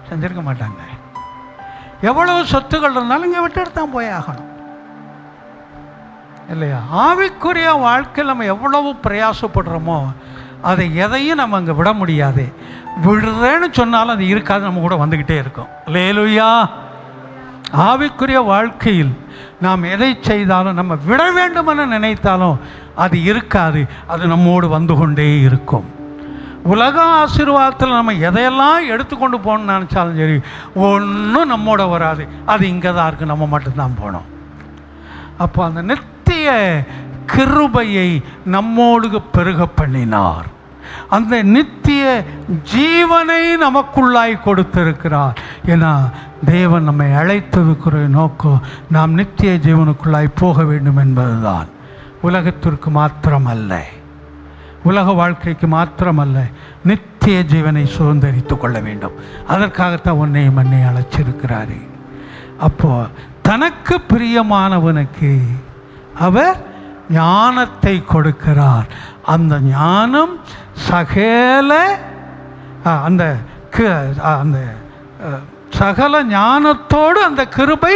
செஞ்சுருக்க மாட்டாங்க. எவ்வளவு சொத்துக்கள் இருந்தாலும் இங்கே விட்டுட்டு தான் போய் ஆகணும் இல்லையா? ஆவிக்குரிய வாழ்க்கையில் நம்ம எவ்வளவு பிரயாசப்படுறோமோ அதை எதையும் நம்ம அங்கே விட முடியாது. விடுறேன்னு சொன்னாலும் அது இருக்காது, நம்ம கூட வந்துக்கிட்டே இருக்கும். அல்லேலூயா. ஆவிக்குரிய வாழ்க்கையில் நாம் எதை செய்தாலும், நம்ம விட வேண்டுமென நினைத்தாலும் அது இருக்காது, அது நம்மோடு வந்து கொண்டே இருக்கும். உலக ஆசீர்வாதத்தில் நம்ம எதையெல்லாம் எடுத்துக்கொண்டு போகணும்னு நினச்சாலும் சரி, ஒன்றும் நம்மோட வராது. அது இங்கே தான் இருக்குது, நம்ம மட்டும்தான் போகணும். அப்போ அந்த நித்திய கிருபையை நம்மோடு பெருக பண்ணினார். அந்த நித்திய ஜீவனை நமக்குள்ளாய் கொடுத்திருக்கிறார். ஏன்னா தேவன் நம்மை அழைத்ததுக்குரிய நோக்கம் நாம் நித்திய ஜீவனுக்குள்ளாய் போக வேண்டும் என்பதுதான். உலகத்திற்கு மாத்திரமல்ல, உலக வாழ்க்கைக்கு மாத்திரமல்ல, நித்திய ஜீவனை சுதந்திரித்து கொள்ள வேண்டும். அதற்காகத்தான் உன்னையும் என்னை அழைச்சிருக்கிறாரு. அப்போ தனக்கு பிரியமானவனுக்கு அவர் ஞானத்தை கொடுக்கிறார். அந்த ஞானம் சகல அந்த சகல ஞானத்தோடு அந்த கிருபை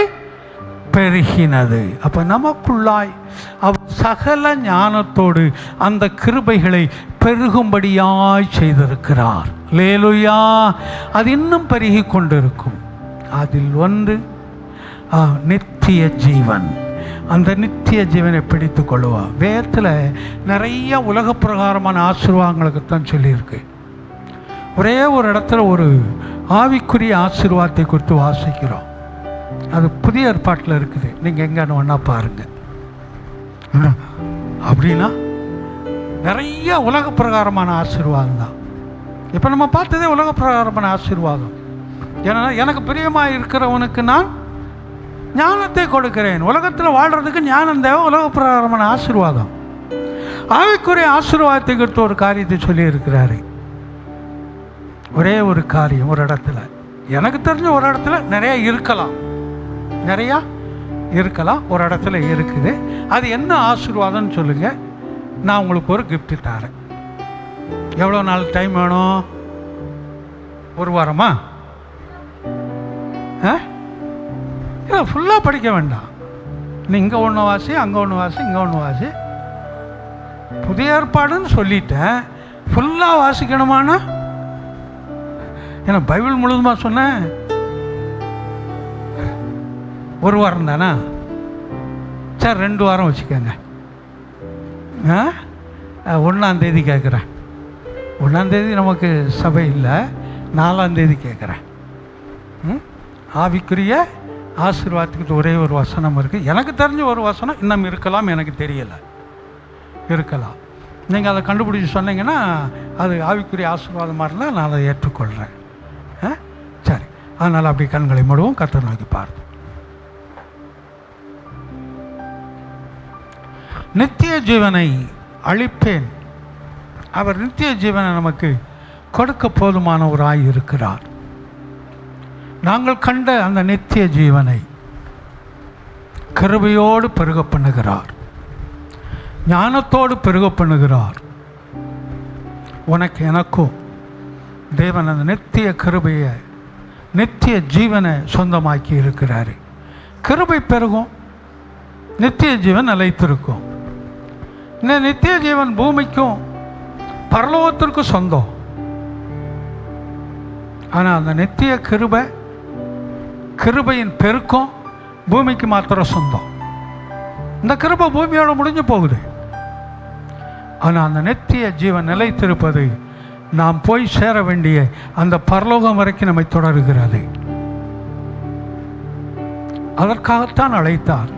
பெருகினது. அப்போ நமக்குள்ளாய் அவர் சகல ஞானத்தோடு அந்த கிருபைகளை பெருகும்படியாய் செய்திருக்கிறார். அல்லேலூயா. அது இன்னும் பெருகி கொண்டிருக்கும். அதில் ஒன்று நித்திய ஜீவன். அந்த நித்திய ஜீவனை பிடித்து கொள்ளுவார். வேதத்தில் நிறைய உலக பிரகாரமான ஆசீர்வாதங்களுக்குத்தான் சொல்லியிருக்கு. ஒரே ஒரு இடத்துல ஒரு ஆவிக்குரிய ஆசீர்வாதத்தை குறித்து வாசிக்கிறோம். அது புதிய ஏற்பாட்டில் இருக்குது. நீங்கள் எங்கன்னு ஒன்றா பாருங்கள். அப்படின்னா நிறைய உலக பிரகாரமான ஆசீர்வாதம் தான். இப்போ நம்ம பார்த்ததே உலக பிரகாரமான ஆசீர்வாதம். ஏன்னா எனக்கு பிரியமாக இருக்கிறவனுக்கு நான் ஞானத்தை கொடுக்கிறேன். உலகத்தில் வாழ்கிறதுக்கு ஞானம் தேவை. உலக பிரகாரமான ஆசீர்வாதம். ஆவிக்குரிய ஆசீர்வாதத்தை குறித்து ஒரு காரியத்தை சொல்லி இருக்கிறாரு. ஒரே ஒரு காரியம் ஒரு இடத்துல, எனக்கு தெரிஞ்ச ஒரு இடத்துல நிறையா இருக்கலாம், ஒரு இடத்துல இருக்குது. அது என்ன ஆசீர்வாதம்னு சொல்லுங்க, நான் உங்களுக்கு ஒரு கிஃப்ட் தரேன். எவ்வளோ நாள் டைம் வேணும்? ஒரு வாரமா? இல்லை, ஃபுல்லாக படிக்க வேண்டாம். நீ இங்கே ஒன்று வாசி, அங்கே ஒன்று வாசி, இங்கே ஒன்று வாசி, புதிய ஏற்பாடுன்னு சொல்லிட்டேன், ஃபுல்லாக வாசிக்கணுமானா? ஏன்னா பைபிள் முழுதுமா சொன்னேன், ஒரு வாரம் தானே, சரி 2 வாரம் வச்சுக்கோங்க. 1ஆம் கேட்குறேன். 1ஆம் நமக்கு சபை இல்லை, 4ஆம் கேட்குறேன். ஆவிக்குரிய ஆசீர்வாதத்துக்கு ஒரே ஒரு வசனம் இருக்குது. எனக்கு தெரிஞ்ச ஒரு வசனம் இன்னும் இருக்கலாம், எனக்கு தெரியலை, இருக்கலாம். நீங்கள் அதை கண்டுபிடிச்சி சொன்னீங்கன்னா அது ஆவிக்குரிய ஆசீர்வாதமாக இருந்தால் நான் அதை ஏற்றுக்கொள்கிறேன். சரி, அதனால் அப்படி கண்களை மூடுவோம், கர்த்தர் நோக்கி பார்ப்போம். நித்திய ஜீவனை அளிப்பேன். அவர் நித்திய ஜீவனை நமக்கு கொடுக்க போதுமானவராய் இருக்கிறார். நாங்கள் கண்ட அந்த நித்திய ஜீவனை கிருபையோடு பெருக பண்ணுகிறார், ஞானத்தோடு பெருக பண்ணுகிறார். உனக்கு எனக்கும் தேவன் அந்த நித்திய கிருபையை, நித்திய ஜீவனை சொந்தமாக்கி இருக்கிறார். கிருபை பெருகும், நித்திய ஜீவன் நிலைத்திருக்கும். இந்த நித்திய ஜீவன் பூமிக்கும் பரலோகத்திற்கும் சொந்தம். ஆனால் அந்த நித்திய கிருபையின் பெருக்கம் பூமிக்கு மாத்திரம் சொந்தம். இந்த கிருபை பூமியோட முடிஞ்சு போகுது. ஆனால் அந்த நித்திய ஜீவன் நிலைத்திருப்பது நாம் போய் சேர வேண்டிய அந்த பரலோகம் வரைக்கும் நம்மை தொடருகிறது. அதற்காகத்தான் அழைத்தார்,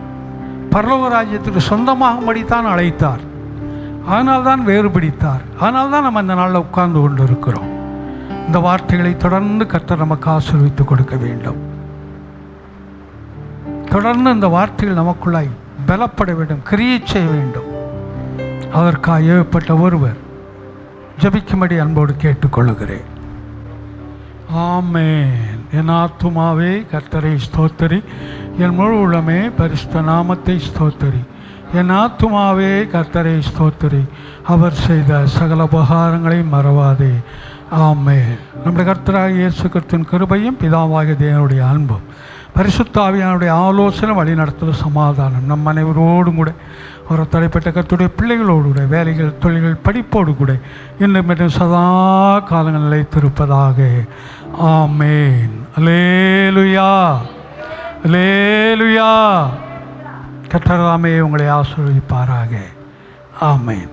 பரலோக ராஜ்யத்துக்கு சொந்தமாகும்படித்தான் அழைத்தார். அதனால்தான் வேறுபிடித்தார். அதனால்தான் நம்ம இந்த நாளில் உட்கார்ந்து கொண்டு இருக்கிறோம். இந்த வார்த்தைகளை தொடர்ந்து கர்த்தர் நமக்கு ஆசீர்வதித்து கொடுக்க வேண்டும். தொடர்ந்து இந்த வார்த்தைகள் நமக்குள்ளாய் பலப்பட வேண்டும், கிரியை செய்ய வேண்டும். அதற்காக ஏவப்பட்ட ஒருவர் ஜெபிக்கும்படி அன்போடு கேட்டுக்கொள்கிறேன். ஆமென். என் ஆத்துமாவே கர்த்தரை ஸ்தோத்தரி, என் முழு உள்ளமே பரிசுத்த நாமத்தை ஸ்தோத்தரி. என் ஆத்துமாவே கர்த்தரை ஸ்தோத்தரி, அவர் செய்த சகல உபகாரங்களை மறவாதே. ஆமென். நம்முடைய கர்த்தராகிய இயேசு கிறிஸ்துவின் கிருபையும் பிதாவாகிய தேவனுடைய அன்பும் பரிசுத்த ஆவியானுடைய ஆலோசனை வழி நடத்தும் சமாதானம் நம் அனைவரோடும் கூட, ஒரு தடைப்பட்ட கர்த்தருடைய பிள்ளைகளோடு கூட, வேலைகள், தொழில்கள், படிப்போடு கூட இன்னும் இன்னும் சதா காலங்கள் நிலைத்திருப்பதாக. ஆமென். அல்லேலூயா, அல்லேலூயா. கர்த்தர் தாமே உங்களை ஆசீர்வதிப்பாராக. ஆமென்.